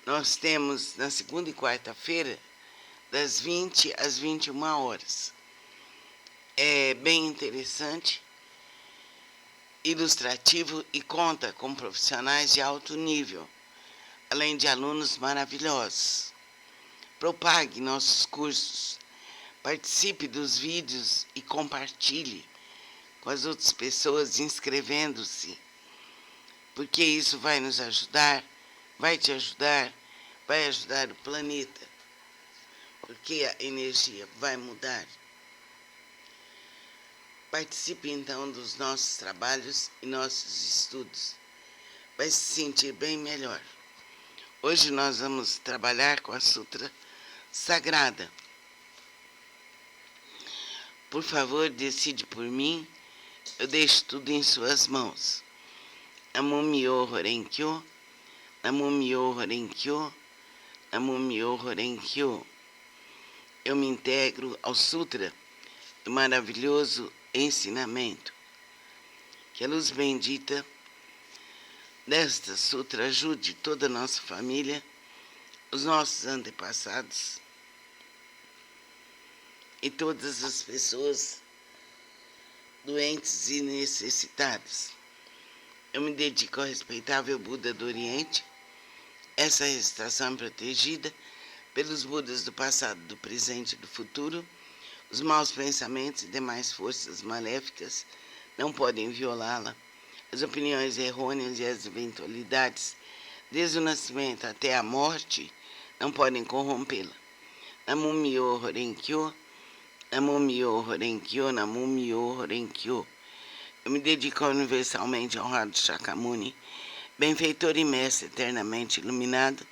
nós temos na segunda e quarta-feira, das 20 às 21 horas. É bem interessante, ilustrativo e conta com profissionais de alto nível, além de alunos maravilhosos. Propague nossos cursos, participe dos vídeos e compartilhe com as outras pessoas inscrevendo-se, porque isso vai nos ajudar, vai te ajudar, vai ajudar o planeta, porque a energia vai mudar. Participe então dos nossos trabalhos e nossos estudos. Vai se sentir bem melhor. Hoje nós vamos trabalhar com a Sutra Sagrada. Por favor, decide por mim, eu deixo tudo em suas mãos. Namyo Horenkyo, Namyo Horenkyo, Namyo Horenkyo. Eu me integro ao Sutra do maravilhoso ensinamento. Que a luz bendita desta Sutra ajude toda a nossa família, os nossos antepassados e todas as pessoas doentes e necessitadas. Eu me dedico ao respeitável Buda do Oriente. Essa recitação é protegida pelos Budas do passado, do presente e do futuro. Os maus pensamentos e demais forças maléficas não podem violá-la. As opiniões errôneas e as eventualidades, desde o nascimento até a morte, não podem corrompê-la. Namyo Horenkyo, Namyo Horenkyo, Namyo Horenkyo. Eu me dedico ao universalmente honrado Shakyamuni, benfeitor e mestre eternamente iluminado.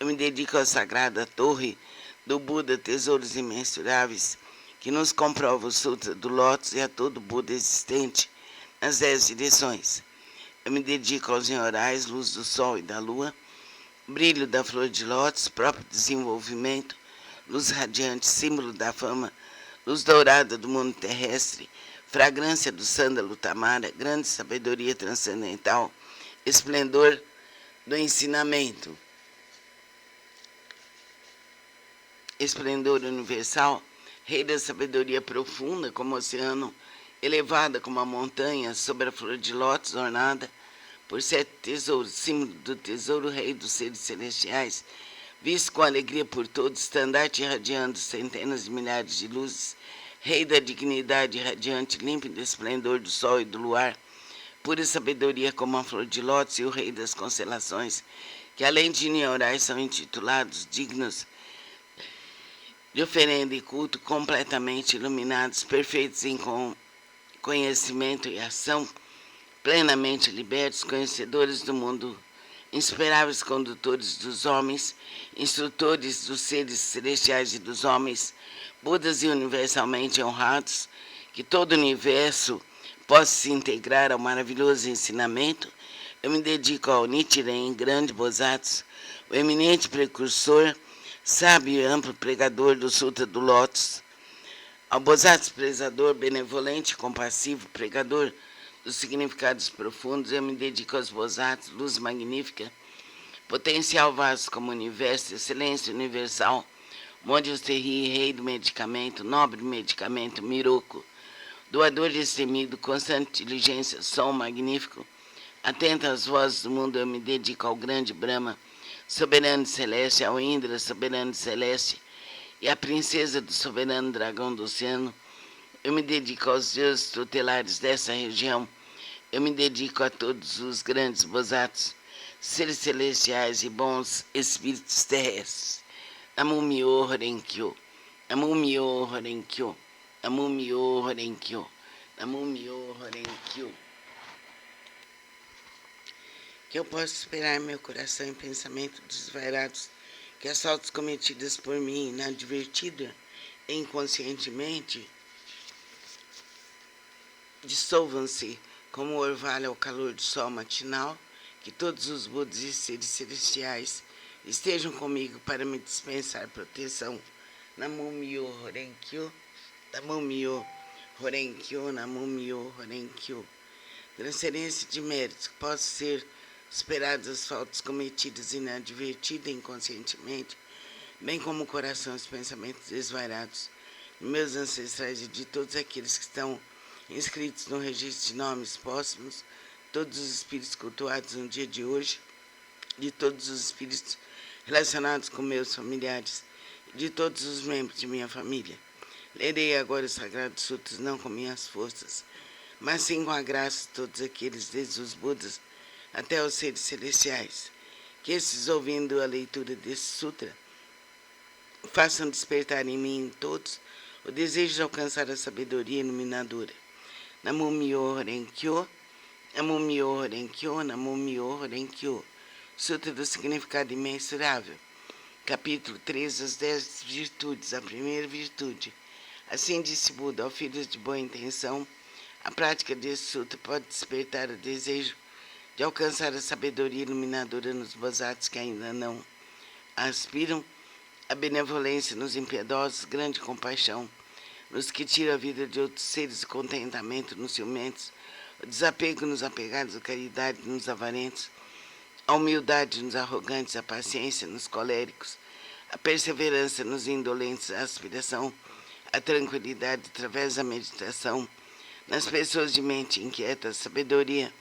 Eu me dedico à sagrada torre do Buda, tesouros imensuráveis, que nos comprova o Sutra do Lótus e a todo Buda existente nas 10 direções. Eu me dedico aos senhorais, luz do sol e da lua, brilho da flor de lótus, próprio desenvolvimento, luz radiante, símbolo da fama, luz dourada do mundo terrestre, fragrância do sândalo tamara, grande sabedoria transcendental, esplendor do ensinamento, esplendor universal, rei da sabedoria profunda como o oceano, elevada como a montanha sobre a flor de lótus ornada por 7 tesouros, símbolo do tesouro rei dos seres celestiais, visto com alegria por todos, estandarte irradiando centenas de milhares de luzes, rei da dignidade radiante, límpido esplendor do sol e do luar, pura sabedoria como a flor de lótus e o rei das constelações, que além de Nyorais são intitulados dignos de oferenda e culto, completamente iluminados, perfeitos em conhecimento e ação, plenamente libertos, conhecedores do mundo, insuperáveis condutores dos homens, instrutores dos seres celestiais e dos homens, Budas e universalmente honrados, que todo o universo possa se integrar ao maravilhoso ensinamento. Eu me dedico ao Nichiren, grande Bosatsu, o eminente precursor, sábio e amplo pregador do Sutra do Lótus, ao Bosatsu prezador, benevolente e compassivo, pregador dos significados profundos. Eu me dedico aos Bosatsu, luz magnífica, potencial vasto como o universo, excelência universal, Monte Terri, rei do medicamento, nobre medicamento, Miroku, doador destemido, constante diligência, sol magnífico, atento às vozes do mundo. Eu me dedico ao grande Brahma, soberano celeste, ao Indra, soberano celeste, e à princesa do soberano dragão do oceano. Eu me dedico aos deuses tutelares dessa região. Eu me dedico a todos os grandes Bosatsus, seres celestiais e bons espíritos terrestres. Namyo Horenkyo, Namyo Horenkyo, Namyo Horenkyo, Namyo Horenkyo. Que eu possa esperar meu coração em pensamento desvairados, que as faltas cometidas por mim inadvertida e inconscientemente dissolvam-se como o orvalho ao calor do sol matinal, que todos os Budas e seres celestiais estejam comigo para me dispensar proteção. Namo Myo Horenkyo, Namo Myo Horenkyo, Namo Myo Horenkyo. Transferência de méritos que possam ser superadas as faltas cometidas inadvertida e inconscientemente, bem como o coração e os pensamentos desvairados de meus ancestrais e de todos aqueles que estão inscritos no registro de nomes póstumos, todos os espíritos cultuados no dia de hoje, de todos os espíritos relacionados com meus familiares e de todos os membros de minha família. Lerei agora os Sagrados Sutras não com minhas forças, mas sim com a graça de todos aqueles, desde os Budas até os seres celestiais, que esses, ouvindo a leitura desse sutra, façam despertar em mim e em todos o desejo de alcançar a sabedoria iluminadora. Namo Myo Horenkyo, Namo Myo Horenkyo, Namo Myo Horenkyo. Sutra do Significado Imensurável. Capítulo 3, as 10 virtudes. A primeira virtude. Assim disse Buda, ó filhos de boa intenção, a prática desse sutra pode despertar o desejo de alcançar a sabedoria iluminadora nos bozatos que ainda não aspiram, a benevolência nos impiedosos, grande compaixão nos que tiram a vida de outros seres, o contentamento nos ciumentos, o desapego nos apegados, a caridade nos avarentos, a humildade nos arrogantes, a paciência nos coléricos, a perseverança nos indolentes, a aspiração, a tranquilidade através da meditação nas pessoas de mente inquieta, a sabedoria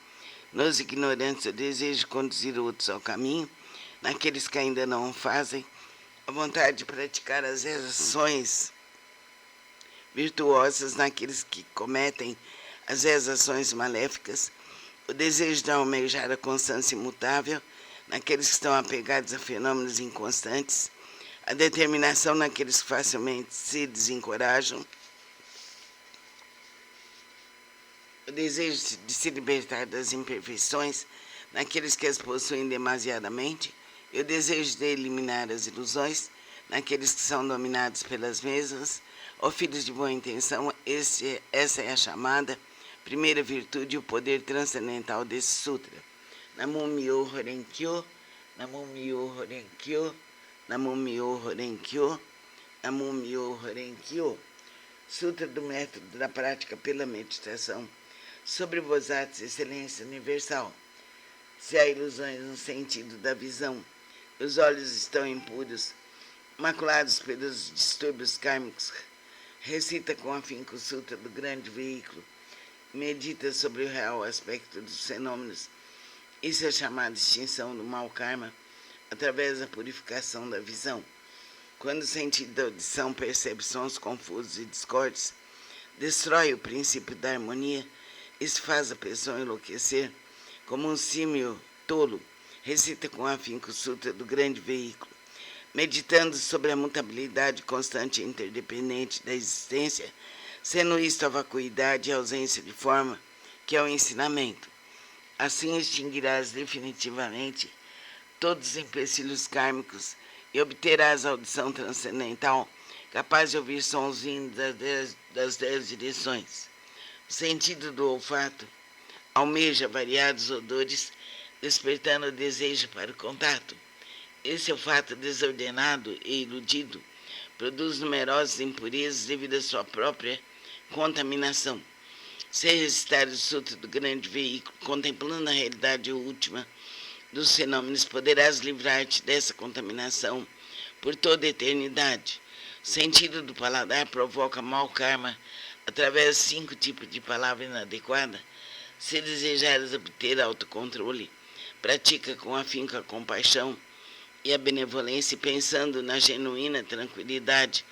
nos ignorantes, o desejo de conduzir outros ao caminho, naqueles que ainda não o fazem, a vontade de praticar as ações virtuosas naqueles que cometem as ações maléficas, o desejo de almejar a constância imutável naqueles que estão apegados a fenômenos inconstantes, a determinação naqueles que facilmente se desencorajam, o desejo de se libertar das imperfeições naqueles que as possuem demasiadamente, e o desejo de eliminar as ilusões naqueles que são dominados pelas mesmas. Ó filhos de boa intenção, essa é a chamada primeira virtude e o poder transcendental desse sutra. Namo Myo Horenkyo, Namo Myo Horenkyo, Namo Myo Horenkyo, Namo Myo Horenkyo. Sutra do método da prática pela meditação. Sobre Bodhisattva, excelência universal. Se há ilusões no sentido da visão, os olhos estão impuros, maculados pelos distúrbios kármicos, recita com afinco o Sutra do Grande Veículo, medita sobre o real aspecto dos fenômenos. Isso é chamado extinção do mau karma, através da purificação da visão. Quando o sentido da audição percebe sons confusos e discordes, destrói o princípio da harmonia, isso faz a pessoa enlouquecer, como um símio tolo. Recita com afinco o Sutra do Grande Veículo, meditando sobre a mutabilidade constante e interdependente da existência, sendo isto a vacuidade e a ausência de forma, que é o ensinamento. Assim extinguirás definitivamente todos os empecilhos kármicos e obterás a audição transcendental, capaz de ouvir sons vindos das 10 direções. O sentido do olfato almeja variados odores, despertando o desejo para o contato. Esse olfato desordenado e iludido produz numerosas impurezas devido à sua própria contaminação. Se recitar o Sutra do Grande Veículo, contemplando a realidade última dos fenômenos, poderás livrar-te dessa contaminação por toda a eternidade. O sentido do paladar provoca mau karma através de 5 tipos de palavra inadequada. Se desejares obter autocontrole, pratica com afinco a compaixão e a benevolência, pensando na genuína tranquilidade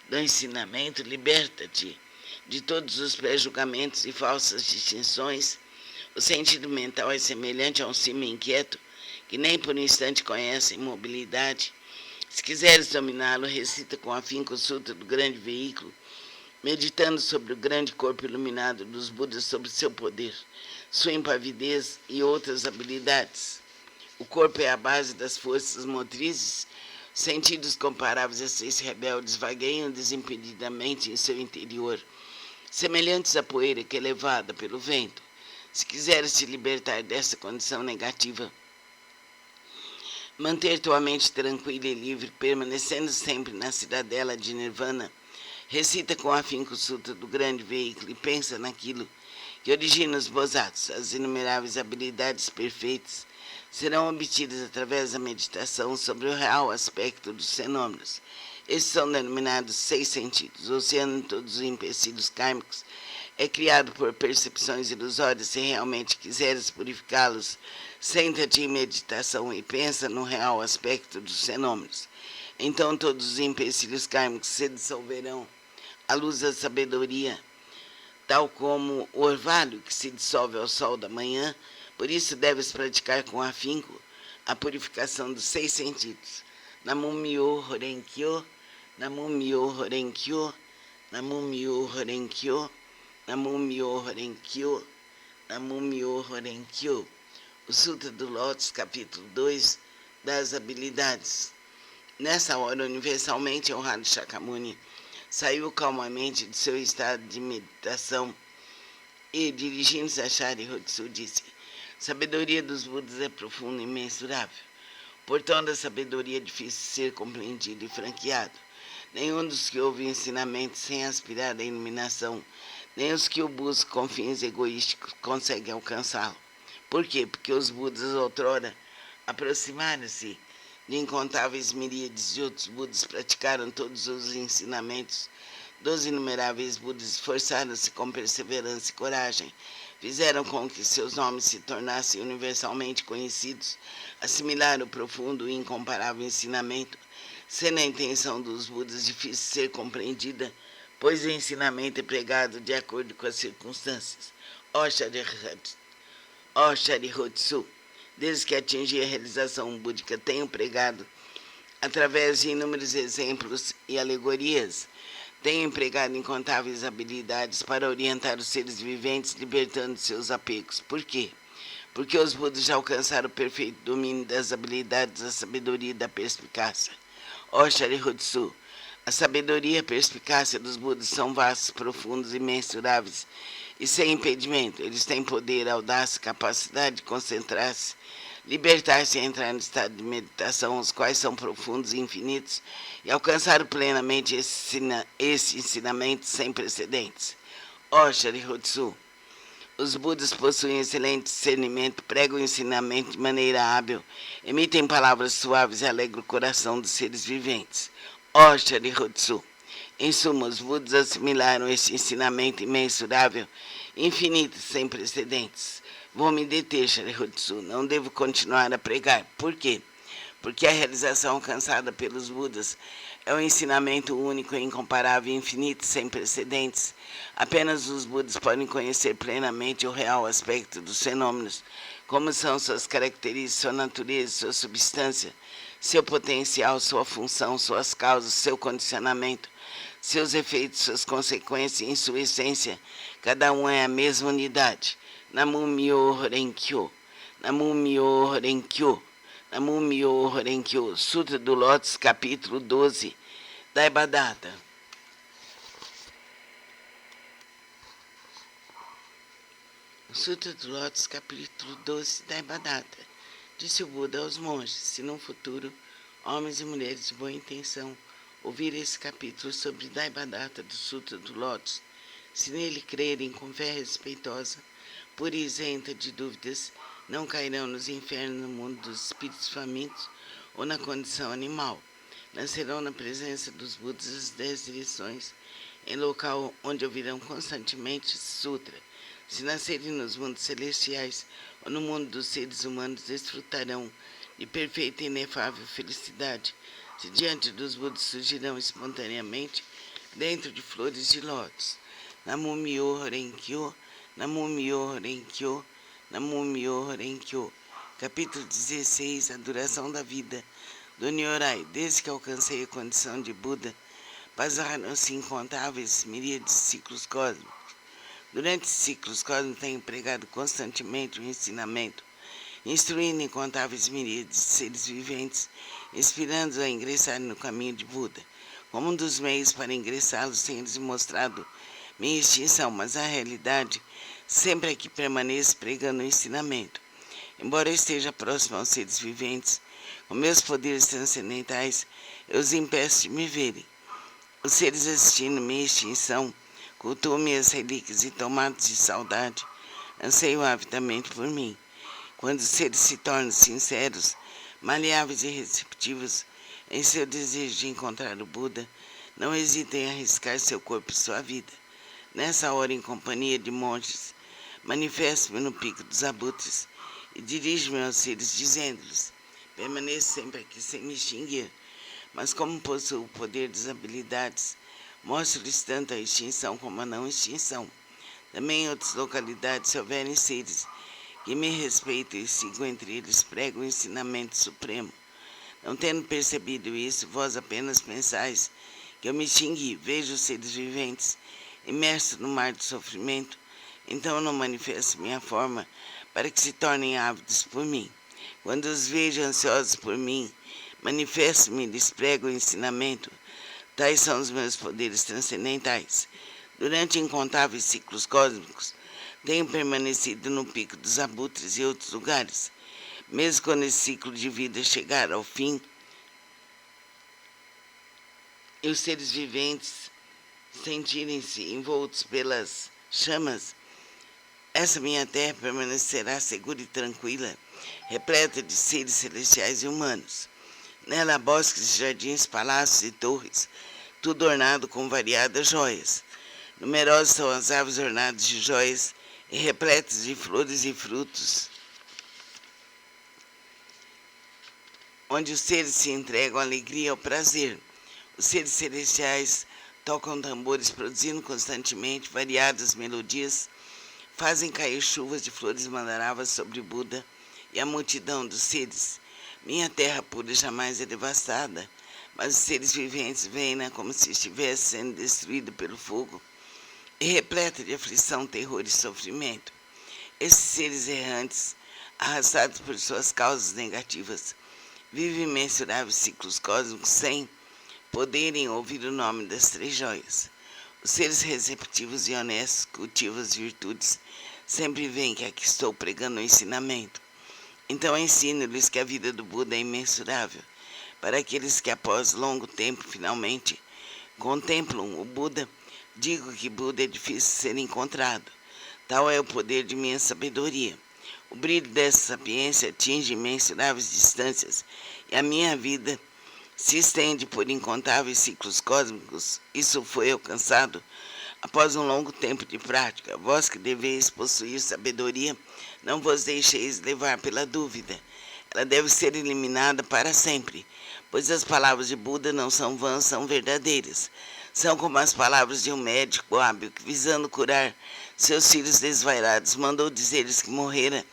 do ensinamento, liberta-te de todos os pré-julgamentos e falsas distinções. O sentido mental é semelhante a um cimo inquieto, que nem por um instante conhece a imobilidade. Se quiseres dominá-lo, recita com afinco o Sutra do Grande Veículo, meditando sobre o grande corpo iluminado dos Budas, sobre seu poder, sua impavidez e outras habilidades. O corpo é a base das forças motrizes. Sentidos comparáveis a 6 rebeldes vagueiam desimpedidamente em seu interior. semelhantes à poeira que é levada pelo vento. Se quiseres te libertar dessa condição negativa, manter tua mente tranquila e livre, permanecendo sempre na cidadela de Nirvana, recita com afinco o sutra do grande veículo e pensa naquilo que origina os Bodhisattvas. As inumeráveis habilidades perfeitas serão obtidas através da meditação sobre o real aspecto dos fenômenos. Esses são denominados 6 sentidos. O oceano de todos os empecilhos kármicos é criado por percepções ilusórias. Se realmente quiseres purificá-los, senta-te em meditação e pensa no real aspecto dos fenômenos. Então todos os empecilhos kármicos se dissolverão à luz da sabedoria, tal como o orvalho que se dissolve ao sol da manhã. Por isso deves praticar com afinco a purificação dos 6 sentidos. Namo Myoho Renge-kyo, Namo Myoho Renge-kyo, Namo Myoho Renge-kyo, Namo Myoho Renge-kyo, Namo Myoho Renge-kyo. O Sutra do Lótus, capítulo 2, das habilidades. Nessa hora, universalmente honrado Shakyamuni saiu calmamente de seu estado de meditação e, dirigindo-se a Sharihatsu, disse: sabedoria dos Budas é profunda e imensurável. Portão da sabedoria é difícil de ser compreendido e franqueado. Nenhum dos que ouvem ensinamentos sem aspirar à iluminação, nem os que o buscam com fins egoísticos, conseguem alcançá-lo. Por quê? Porque os Budas outrora aproximaram-se de incontáveis miríades de outros Budas, praticaram todos os ensinamentos dos inumeráveis Budas, esforçaram-se com perseverança e coragem, fizeram com que seus nomes se tornassem universalmente conhecidos, assimilaram o profundo e incomparável ensinamento, sendo a intenção dos Budas difícil de ser compreendida, pois o ensinamento é pregado de acordo com as circunstâncias. Ó Sharihatsu, desde que atingi a realização búdica, tenho pregado através de inúmeros exemplos e alegorias. Tenho empregado incontáveis habilidades para orientar os seres viventes, libertando seus apegos. Por quê? Porque os Budas já alcançaram o perfeito domínio das habilidades da sabedoria e da perspicácia. Ó Sharihatsu, a sabedoria e a perspicácia dos Budas são vastos, profundos e imensuráveis, e sem impedimento. Eles têm poder, audácia, capacidade de concentrar-se, libertar-se e entrar no estado de meditação, os quais são profundos e infinitos, e alcançaram plenamente esse ensinamento sem precedentes. Ó Sharihatsu, os Budas possuem excelente discernimento, pregam o ensinamento de maneira hábil, emitem palavras suaves e alegram o coração dos seres viventes. Ó Sharihatsu, em suma, os Budas assimilaram esse ensinamento imensurável, infinito, sem precedentes. Vou me deter, Sharihatsu, não devo continuar a pregar. Por quê? Porque a realização alcançada pelos Budas é um ensinamento único, incomparável, infinito, sem precedentes. Apenas os Budas podem conhecer plenamente o real aspecto dos fenômenos, como são suas características, sua natureza, sua substância, seu potencial, sua função, suas causas, seu condicionamento, seus efeitos, suas consequências e, em sua essência, cada um é a mesma unidade. Namo Myoho Renge-kyo, Namo Myoho Renge-kyo, Namo Myoho Renge-kyo. Sutra do Lótus, capítulo 12, Daibhadata. Sutra do Lótus, capítulo 12, Daibhadata. Disse o Buda aos monges: se no futuro, homens e mulheres de boa intenção ouvirem esse capítulo sobre Daibhadata do Sutra do Lótus, se nele crerem com fé respeitosa, pura e isenta de dúvidas, não cairão nos infernos no mundo dos espíritos famintos ou na condição animal. Nascerão na presença dos Budas as 10 direções, em local onde ouvirão constantemente esse sutra. Se nascerem nos mundos celestiais ou no mundo dos seres humanos, desfrutarão de perfeita e inefável felicidade. Se diante dos Budas surgirão espontaneamente dentro de flores de lótus. Namo Myoho Renge-kyo, Namo Myoho Renge-kyo, Namo Myoho Renge-kyo. Capítulo 16. A duração da vida do Nyorai. Desde que alcancei a condição de Buda, passaram-se incontáveis miríades de ciclos cósmicos. Durante esses ciclos cósmicos tenho pregado constantemente o ensinamento, instruindo incontáveis miríades de seres viventes, inspirando-os a ingressarem no caminho de Buda. Como um dos meios para ingressá-los, tenho-lhes mostrado minha extinção, mas a realidade sempre é que permaneço pregando o ensinamento. Embora eu esteja próximo aos seres viventes, com meus poderes transcendentais, eu os impeço de me verem. Os seres assistindo minha extinção cultuam minhas relíquias e, tomados de saudade, anseiam avidamente por mim. Quando os seres se tornam sinceros, maleáveis e receptivos em seu desejo de encontrar o Buda, não hesitem em arriscar seu corpo e sua vida. Nessa hora, em companhia de monges, manifesto-me no pico dos abutres e dirijo-me aos seres, dizendo-lhes: permaneço sempre aqui sem me extinguir, mas como possuo o poder das habilidades, mostro-lhes tanto a extinção como a não extinção. Também em outras localidades, se houverem seres que me respeitam e sigo entre eles, prego o ensinamento supremo. Não tendo percebido isso, vós apenas pensais que eu me extingui. Vejo os seres viventes imersos no mar de sofrimento, então eu não manifesto minha forma para que se tornem ávidos por mim. Quando os vejo ansiosos por mim, manifesto-me e lhes prego o ensinamento. Tais são os meus poderes transcendentais. Durante incontáveis ciclos cósmicos, tenho permanecido no pico dos abutres e outros lugares. Mesmo quando esse ciclo de vida chegar ao fim, e os seres viventes sentirem-se envoltos pelas chamas, essa minha terra permanecerá segura e tranquila, repleta de seres celestiais e humanos. Nela há bosques, jardins, palácios e torres, tudo ornado com variadas joias. Numerosas são as árvores ornadas de joias e repletas de flores e frutos, onde os seres se entregam à alegria e ao prazer. Os seres celestiais tocam tambores, produzindo constantemente variadas melodias, fazem cair chuvas de flores mandaravas sobre Buda e a multidão dos seres. Minha terra pura jamais é devastada, mas os seres viventes veem-na como se estivesse sendo destruída pelo fogo e repleta de aflição, terror e sofrimento. Esses seres errantes, arrastados por suas causas negativas, vivem imensuráveis ciclos cósmicos sem poderem ouvir o nome das três joias. Os seres receptivos e honestos cultivam as virtudes, sempre veem que aqui estou pregando o ensinamento. Então ensino-lhes que a vida do Buda é imensurável. Para aqueles que após longo tempo finalmente contemplam o Buda, digo que Buda é difícil de ser encontrado. Tal é o poder de minha sabedoria. O brilho dessa sapiência atinge imensuráveis distâncias e a minha vida se estende por incontáveis ciclos cósmicos. Isso foi alcançado após um longo tempo de prática. Vós que deveis possuir sabedoria, não vos deixeis levar pela dúvida. Ela deve ser eliminada para sempre, pois as palavras de Buda não são vãs, são verdadeiras. São como as palavras de um médico hábil que, visando curar seus filhos desvairados, mandou dizer-lhes que morrera.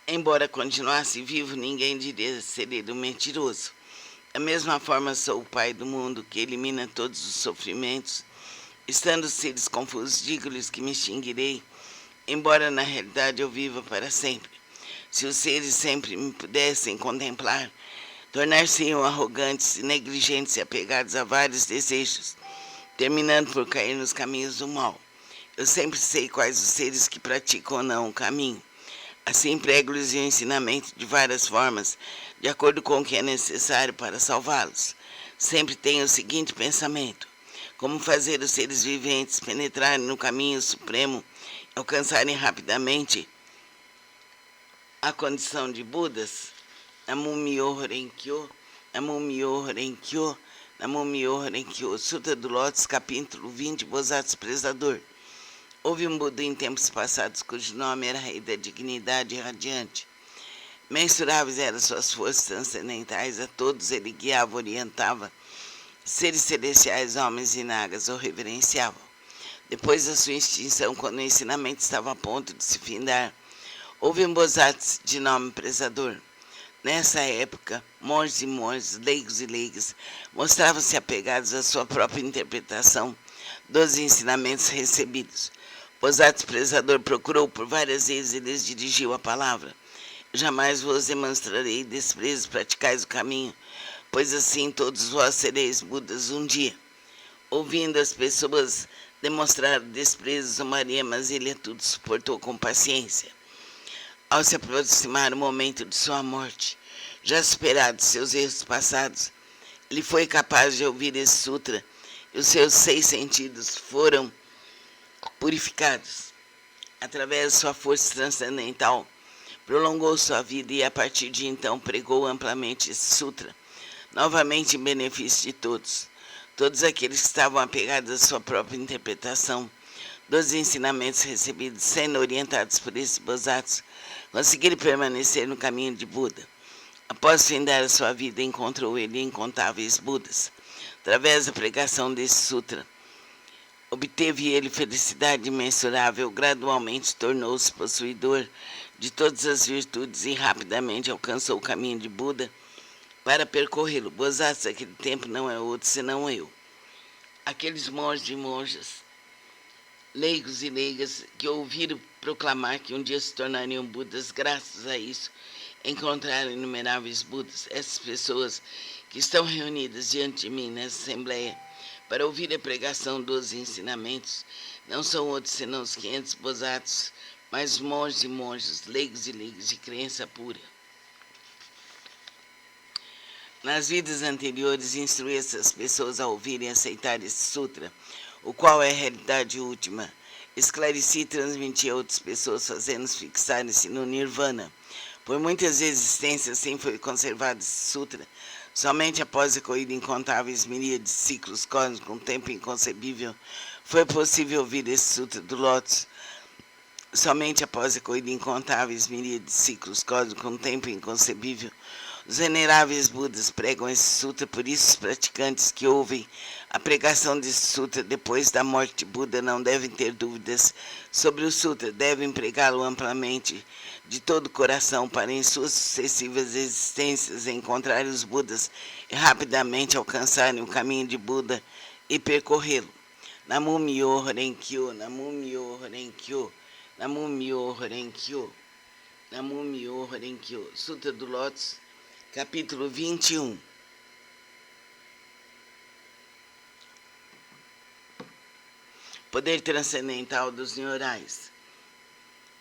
Embora continuasse vivo, ninguém diria ser ele um mentiroso. Da mesma forma, sou o Pai do mundo, que elimina todos os sofrimentos. Estando os seres confusos, digo-lhes que me extinguirei, embora na realidade eu viva para sempre. Se os seres sempre me pudessem contemplar, tornar-se-iam arrogantes, negligentes e apegados a vários desejos, terminando por cair nos caminhos do mal. Eu sempre sei quais os seres que praticam ou não o caminho. Assim prego-lhes o ensinamento de várias formas, de acordo com o que é necessário para salvá-los. Sempre tenho o seguinte pensamento: como fazer os seres viventes penetrarem no caminho supremo, alcançarem rapidamente a condição de Budas. Namo-myoho Renge-kyo, Namo-myoho Renge-kyo, Namo-myoho Renge-kyo. Sutra do Lótus, capítulo 20, Bosatsu Prezador. Houve um Buda em tempos passados, cujo nome era Rei da Dignidade Radiante. Mensuráveis eram suas forças transcendentais, a todos ele guiava, orientava. Seres celestiais, homens e nagas o reverenciavam. Depois da sua extinção, quando o ensinamento estava a ponto de se findar, houve um Bosatsu de nome Prezador. Nessa época, monges e monges, leigos e leigas, mostravam-se apegados à sua própria interpretação dos ensinamentos recebidos. O Bosatsu Prezador procurou por várias vezes e lhes dirigiu a palavra: jamais vos demonstrarei desprezo, praticais o caminho, pois assim todos vós sereis Budas um dia. Ouvindo as pessoas demonstrar desprezo, zombaria, mas ele tudo suportou com paciência. Ao se aproximar o momento de sua morte, já superado seus erros passados, ele foi capaz de ouvir esse sutra e os seus 6 sentidos foram purificados. Através de sua força transcendental, prolongou sua vida e a partir de então pregou amplamente esse sutra, novamente em benefício de todos. Todos aqueles que estavam apegados à sua própria interpretação dos ensinamentos recebidos, sendo orientados por esses Bodhisattvas, conseguiram permanecer no caminho de Buda. Após findar a sua vida, encontrou ele incontáveis Budas. Através da pregação desse sutra, obteve ele felicidade imensurável, gradualmente tornou-se possuidor de todas as virtudes e rapidamente alcançou o caminho de Buda para percorrê-lo. Bodhisattva daquele tempo não é outro senão eu. Aqueles monges e monjas, leigos e leigas, que ouviram proclamar que um dia se tornariam Budas, graças a isso, encontraram inumeráveis Budas. Essas pessoas que estão reunidas diante de mim nessa assembleia para ouvir a pregação dos ensinamentos não são outros senão os 500 Bodhisattvas, mas monges e monjas, leigos e leigas de crença pura. Nas vidas anteriores, instruí essas pessoas a ouvirem e aceitar esse sutra, o qual é a realidade última. Esclareci e transmiti a outras pessoas, fazendo-os fixarem-se no Nirvana. Por muitas existências, assim foi conservado esse sutra. Somente após a corrida incontáveis miríades de ciclos cósmicos com um tempo inconcebível, foi possível ouvir esse sutra do Lótus. Somente após a corrida incontáveis miríades de ciclos cósmicos com um tempo inconcebível, os veneráveis Budas pregam esse sutra. Por isso, os praticantes que ouvem a pregação desse sutra depois da morte de Buda não devem ter dúvidas sobre o sutra, devem pregá-lo amplamente de todo o coração para em suas sucessivas existências encontrarem os Budas e rapidamente alcançarem o caminho de Buda e percorrê-lo. Namu Myoho Renkyo, Namu Myoho Renkyo, Namu Myoho Renkyo, Namu Myoho Renkyo. Sutra do Lótus, capítulo 21. Poder transcendental dos Nyorais.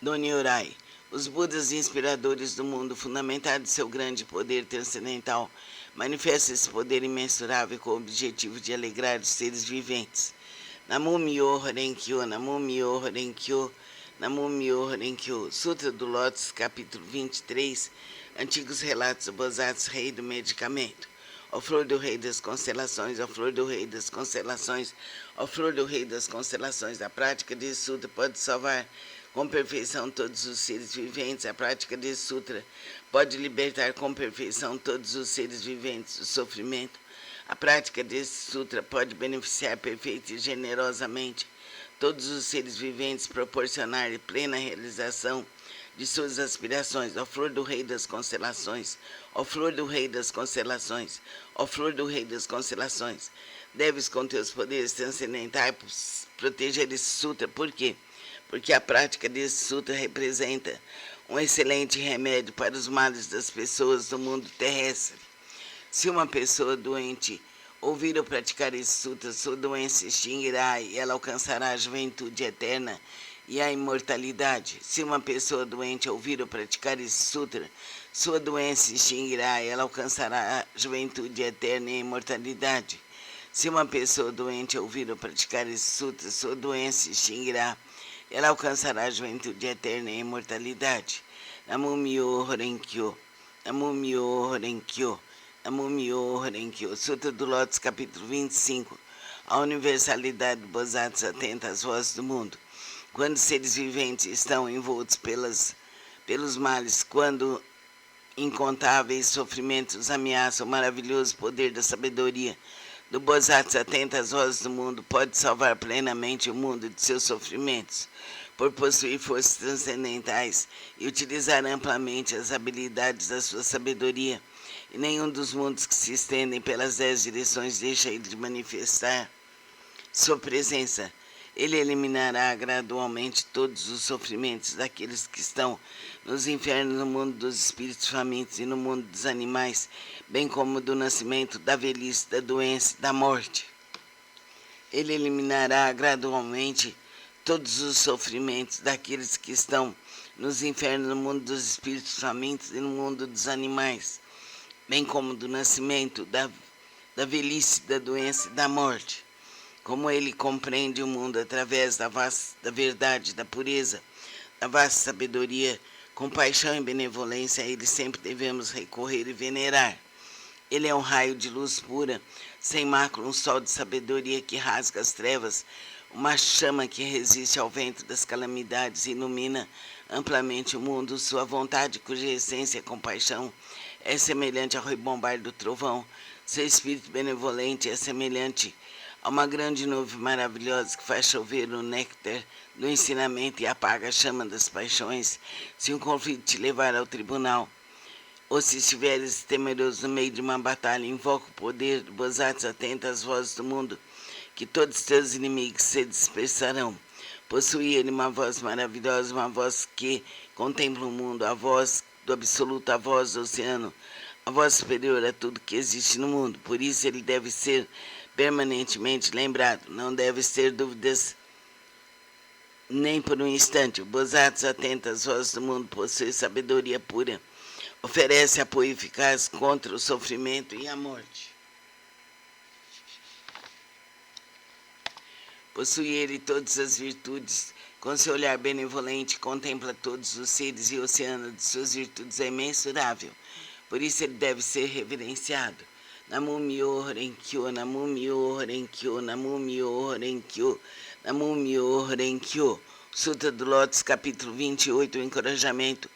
Do Nyorai. Os Budas inspiradores do mundo, fundamentados em seu grande poder transcendental, manifestam esse poder imensurável com o objetivo de alegrar os seres viventes. Namu Myoho Renkyo, Namu Myoho Renkyo, Namu Myoho Renkyo. Sutra do Lótus, capítulo 23. Antigos relatos do Bodhisattva, rei do medicamento. Ó flor do rei das constelações, ó flor do rei das constelações, ó flor do rei das constelações. A prática desse sutra pode salvar com perfeição todos os seres viventes. A prática desse sutra pode libertar com perfeição todos os seres viventes do sofrimento. A prática desse sutra pode beneficiar perfeita e generosamente todos os seres viventes, proporcionar plena realização de suas aspirações. Ó flor do rei das constelações, ó flor do rei das constelações, ó flor do rei das constelações. Deves com teus poderes transcendentais proteger esse sutra. Por quê? Porque a prática desse sutra representa um excelente remédio para os males das pessoas do mundo terrestre. Se uma pessoa doente ouvir ou praticar esse sutra, sua doença se extinguirá e ela alcançará a juventude eterna e a imortalidade. Se uma pessoa doente ouvir ou praticar esse sutra, sua doença se extinguirá e ela alcançará a juventude eterna e a imortalidade. Se uma pessoa doente ouvir ou praticar esse sutra, sua doença se extinguirá e ela alcançará a juventude eterna e a imortalidade. Namu Myoho Renkyo, Namu Myoho Renkyo, Namu Myoho Renkyo. Sutra do Lótus, capítulo 25. A universalidade do Bodhisattva atenta às vozes do mundo. Quando seres viventes estão envoltos pelos males, quando incontáveis sofrimentos ameaçam o maravilhoso poder da sabedoria do Bodhisattva atenta às vozes do mundo, pode salvar plenamente o mundo de seus sofrimentos, por possuir forças transcendentais e utilizar amplamente as habilidades da sua sabedoria. E nenhum dos mundos que se estendem pelas 10 direções deixa ele de manifestar sua presença. Ele eliminará gradualmente todos os sofrimentos daqueles que estão nos infernos, no mundo dos espíritos famintos e no mundo dos animais, bem como do nascimento, da velhice, da doença e da morte. Ele eliminará gradualmente todos os sofrimentos daqueles que estão nos infernos, no mundo dos espíritos famintos e no mundo dos animais, bem como do nascimento, da velhice, da doença e da morte. Como ele compreende o mundo através da verdade, da pureza, da vasta sabedoria, com paixão e benevolência, a ele sempre devemos recorrer e venerar. Ele é um raio de luz pura, sem mácula, um sol de sabedoria que rasga as trevas, uma chama que resiste ao vento das calamidades e ilumina amplamente o mundo. Sua vontade, cuja essência é compaixão, é semelhante ao rebombar do trovão. Seu espírito benevolente é semelhante a uma grande nuvem maravilhosa que faz chover o néctar do ensinamento e apaga a chama das paixões. Se um conflito te levar ao tribunal, ou se estiveres temeroso no meio de uma batalha, invoca o poder do Bosatsu, atenta às vozes do mundo, que todos os teus inimigos se dispersarão. Possui ele uma voz maravilhosa, uma voz que contempla o mundo, a voz do absoluto, a voz do oceano, a voz superior a tudo que existe no mundo. Por isso ele deve ser permanentemente lembrado, não deve ter dúvidas nem por um instante. O Bosatsu, atenta às vozes do mundo, possui sabedoria pura, oferece apoio eficaz contra o sofrimento e a morte. Possui ele todas as virtudes, com seu olhar benevolente contempla todos os seres e o oceano de suas virtudes é imensurável. Por isso ele deve ser reverenciado. Namu Myoho Renkyo, Namu Myoho Renkyo, Namu Myoho Renkyo, Namu Myoho Renkyo. Sutra do Lótus, capítulo 28, o encorajamento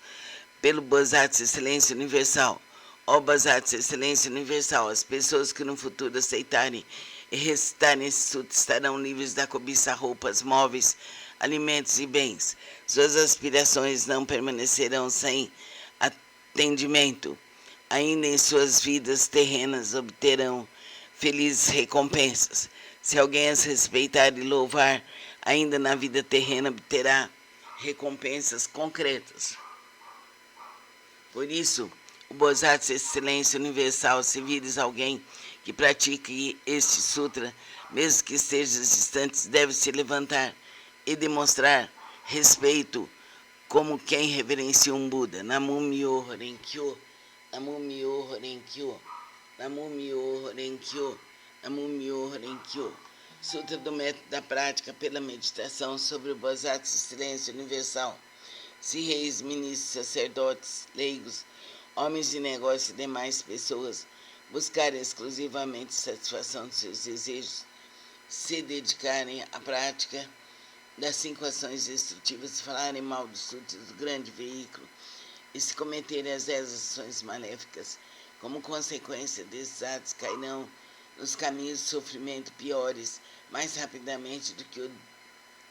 pelo Bosatsu Excelência Universal. Ó Bosatsu Excelência Universal, as pessoas que no futuro aceitarem e recitarem esse sutra estarão livres da cobiça, roupas, móveis, alimentos e bens. Suas aspirações não permanecerão sem atendimento. Ainda em suas vidas terrenas obterão felizes recompensas. Se alguém as respeitar e louvar, ainda na vida terrena obterá recompensas concretas. Por isso, o Bosatsu Excelência Universal, se vires alguém que pratique este sutra, mesmo que esteja distante, deve se levantar e demonstrar respeito como quem reverencia um Buda. Namu Myoho Renkyo, Namu Myoho Renkyo, Namu Myoho Renkyo, Namu Myoho Renkyo. Sutra do método da prática pela meditação sobre o Bosatsu Excelência Universal. Se reis, ministros, sacerdotes, leigos, homens de negócio e demais pessoas buscarem exclusivamente satisfação de seus desejos, se dedicarem à prática das 5 ações destrutivas, falarem mal dos sutras do grande veículo e se cometerem as 10 ações maléficas, como consequência desses atos cairão nos caminhos de sofrimento piores mais rapidamente do que o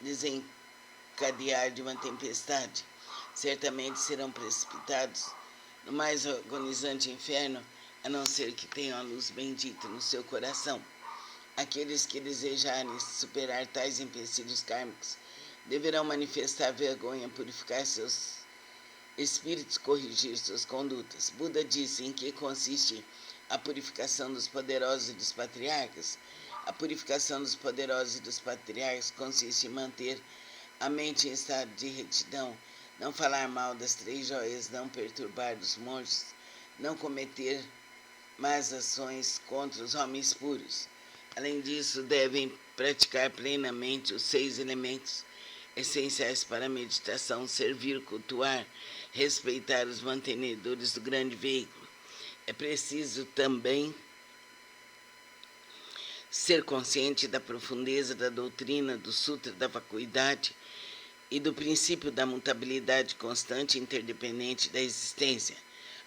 desencadear de uma tempestade. Certamente serão precipitados no mais agonizante inferno, a não ser que tenham a luz bendita no seu coração. Aqueles que desejarem superar tais empecilhos kármicos deverão manifestar vergonha, purificar seus espíritos, corrigir suas condutas. Buda disse em que consiste a purificação dos poderosos e dos patriarcas. A purificação dos poderosos e dos patriarcas consiste em manter a mente em estado de retidão, não falar mal das 3 joias, não perturbar os monges, não cometer más ações contra os homens puros. Além disso, devem praticar plenamente os 6 elementos essenciais para a meditação, servir, cultuar, respeitar os mantenedores do grande veículo. É preciso também ser consciente da profundeza da doutrina do Sutra da Vacuidade e do princípio da mutabilidade constante e interdependente da existência.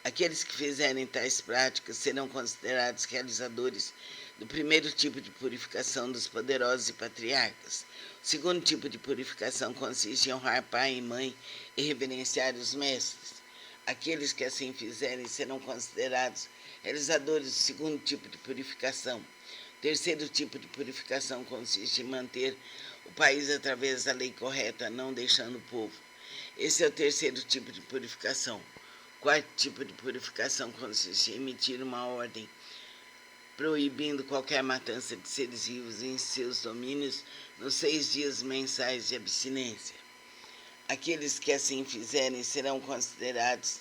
Aqueles que fizerem tais práticas serão considerados realizadores do primeiro tipo de purificação dos poderosos e patriarcas. O segundo tipo de purificação consiste em honrar pai e mãe e reverenciar os mestres. Aqueles que assim fizerem serão considerados realizadores do segundo tipo de purificação. O terceiro tipo de purificação consiste em manter o país através da lei correta, não deixando o povo. Esse é o terceiro tipo de purificação. O quarto tipo de purificação consiste em emitir uma ordem proibindo qualquer matança de seres vivos em seus domínios nos 6 dias mensais de abstinência. Aqueles que assim fizerem serão considerados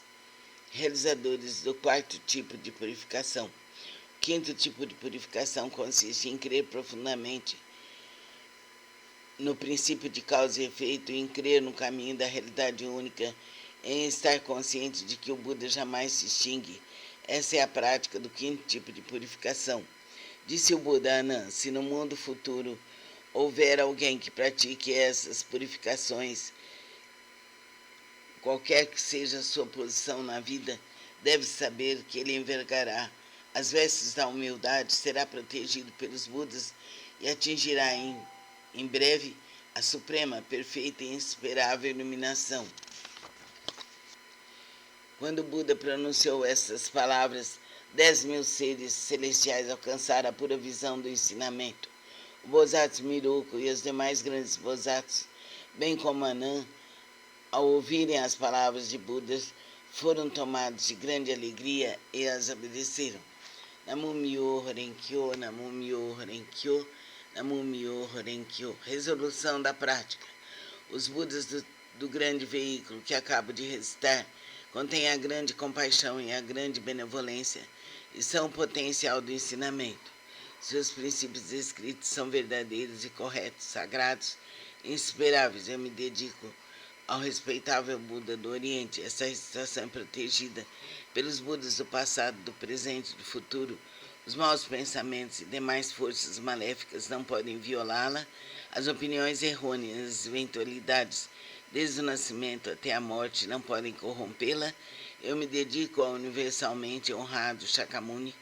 realizadores do 4º tipo de purificação. O 5º tipo de purificação consiste em crer profundamente no princípio de causa e efeito, em crer no caminho da realidade única, em estar consciente de que o Buda jamais se extingue. Essa é a prática do 5º tipo de purificação. Disse o Buda Anã: se no mundo futuro houver alguém que pratique essas purificações, qualquer que seja a sua posição na vida, deve saber que ele envergará as vestes da humildade, será protegido pelos Budas e atingirá em breve a suprema, perfeita e insuperável iluminação. Quando o Buda pronunciou essas palavras, 10.000 seres celestiais alcançaram a pura visão do ensinamento. O Bosatsu Miruko e os demais grandes Bosatsus, bem como Anã, ao ouvirem as palavras de Buda, foram tomados de grande alegria e as obedeceram. Namu Myoho Renkyo, Namu Myoho Renkyo, Namu Myoho Renkyo. Resolução da prática. Os Budas do grande veículo que acabo de recitar contêm a grande compaixão e a grande benevolência e são o potencial do ensinamento. Seus princípios escritos são verdadeiros e corretos, sagrados, insuperáveis. Eu me dedico ao respeitável Buda do Oriente. Essa recitação é protegida pelos Budas do passado, do presente e do futuro. Os maus pensamentos e demais forças maléficas não podem violá-la. As opiniões errôneas, as eventualidades, desde o nascimento até a morte, não podem corrompê-la. Eu me dedico ao universalmente honrado Shakyamuni,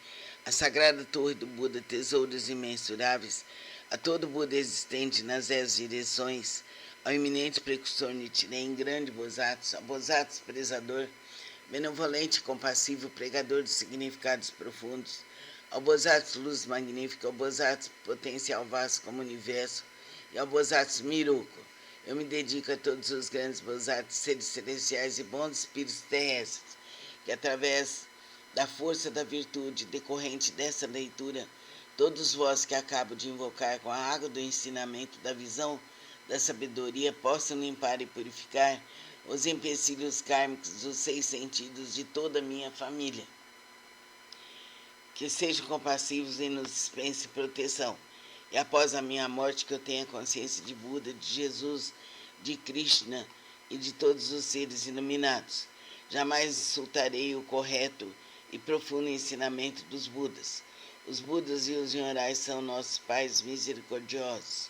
a sagrada torre do Buda, tesouros imensuráveis, a todo Buda existente nas 10 direções, ao eminente precursor Nichiren, grande Bosatsu, ao Bosatsu prezador, benevolente e compassivo, pregador de significados profundos, ao Bosatsu luz magnífica, ao Bosatsu potencial vasto como o universo, e ao Bosatsu Miruko. Eu me dedico a todos os grandes Bosatsus, seres celestiais e bons espíritos terrestres, que através da força da virtude decorrente dessa leitura, todos vós que acabo de invocar com a água do ensinamento, da visão, da sabedoria, possam limpar e purificar os empecilhos kármicos dos 6 sentidos de toda a minha família. Que sejam compassivos e nos dispensem proteção. E após a minha morte, que eu tenha consciência de Buda, de Jesus, de Krishna e de todos os seres iluminados. Jamais insultarei o correto e profundo ensinamento dos Budas. Os Budas e os Nyorais são nossos pais misericordiosos.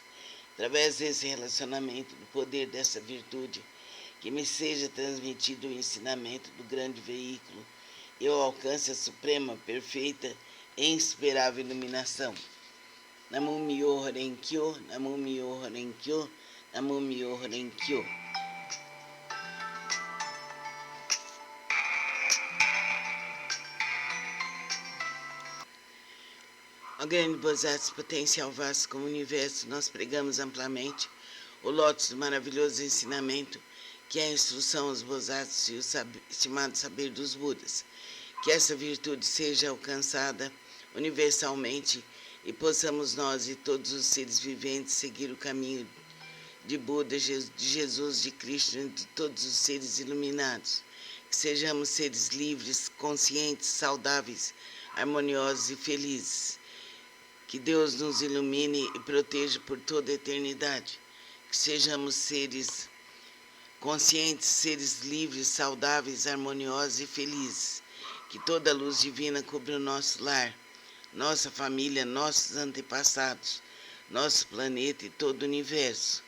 Através desse relacionamento, do poder dessa virtude, que me seja transmitido o ensinamento do grande veículo, eu alcance a suprema, perfeita e insuperável iluminação. Namu Myoho Renkyo, Namu Myoho Renkyo, Namu Myoho Renkyo. Ó grande Bosatsu, potencial vasto como o universo, nós pregamos amplamente o lótus do maravilhoso ensinamento, que é a instrução aos Bosatsus e o estimado saber dos Budas. Que essa virtude seja alcançada universalmente e possamos nós e todos os seres viventes seguir o caminho de Buda, de Jesus, de Krishna e de todos os seres iluminados. Que sejamos seres livres, conscientes, saudáveis, harmoniosos e felizes. Que Deus nos ilumine e proteja por toda a eternidade. Que sejamos seres conscientes, seres livres, saudáveis, harmoniosos e felizes. Que toda a luz divina cubra o nosso lar, nossa família, nossos antepassados, nosso planeta e todo o universo.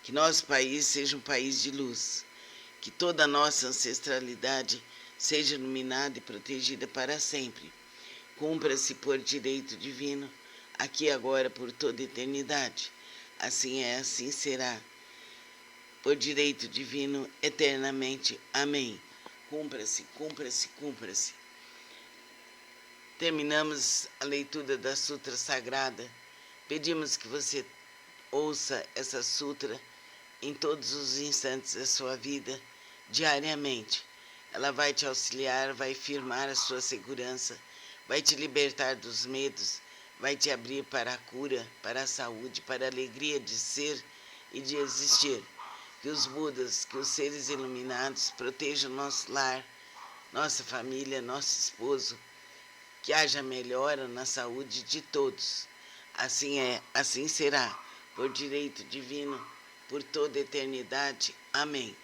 Que nosso país seja um país de luz. Que toda a nossa ancestralidade seja iluminada e protegida para sempre. Cumpra-se por direito divino, aqui e agora, por toda a eternidade. Assim é, assim será. Por direito divino, eternamente. Amém. Cumpra-se, cumpra-se, cumpra-se. Terminamos a leitura da Sutra Sagrada. Pedimos que você ouça essa Sutra em todos os instantes da sua vida, diariamente. Ela vai te auxiliar, vai firmar a sua segurança, vai te libertar dos medos, vai te abrir para a cura, para a saúde, para a alegria de ser e de existir. Que os Budas, que os seres iluminados protejam nosso lar, nossa família, nosso esposo, que haja melhora na saúde de todos. Assim é, assim será, por direito divino, por toda a eternidade. Amém.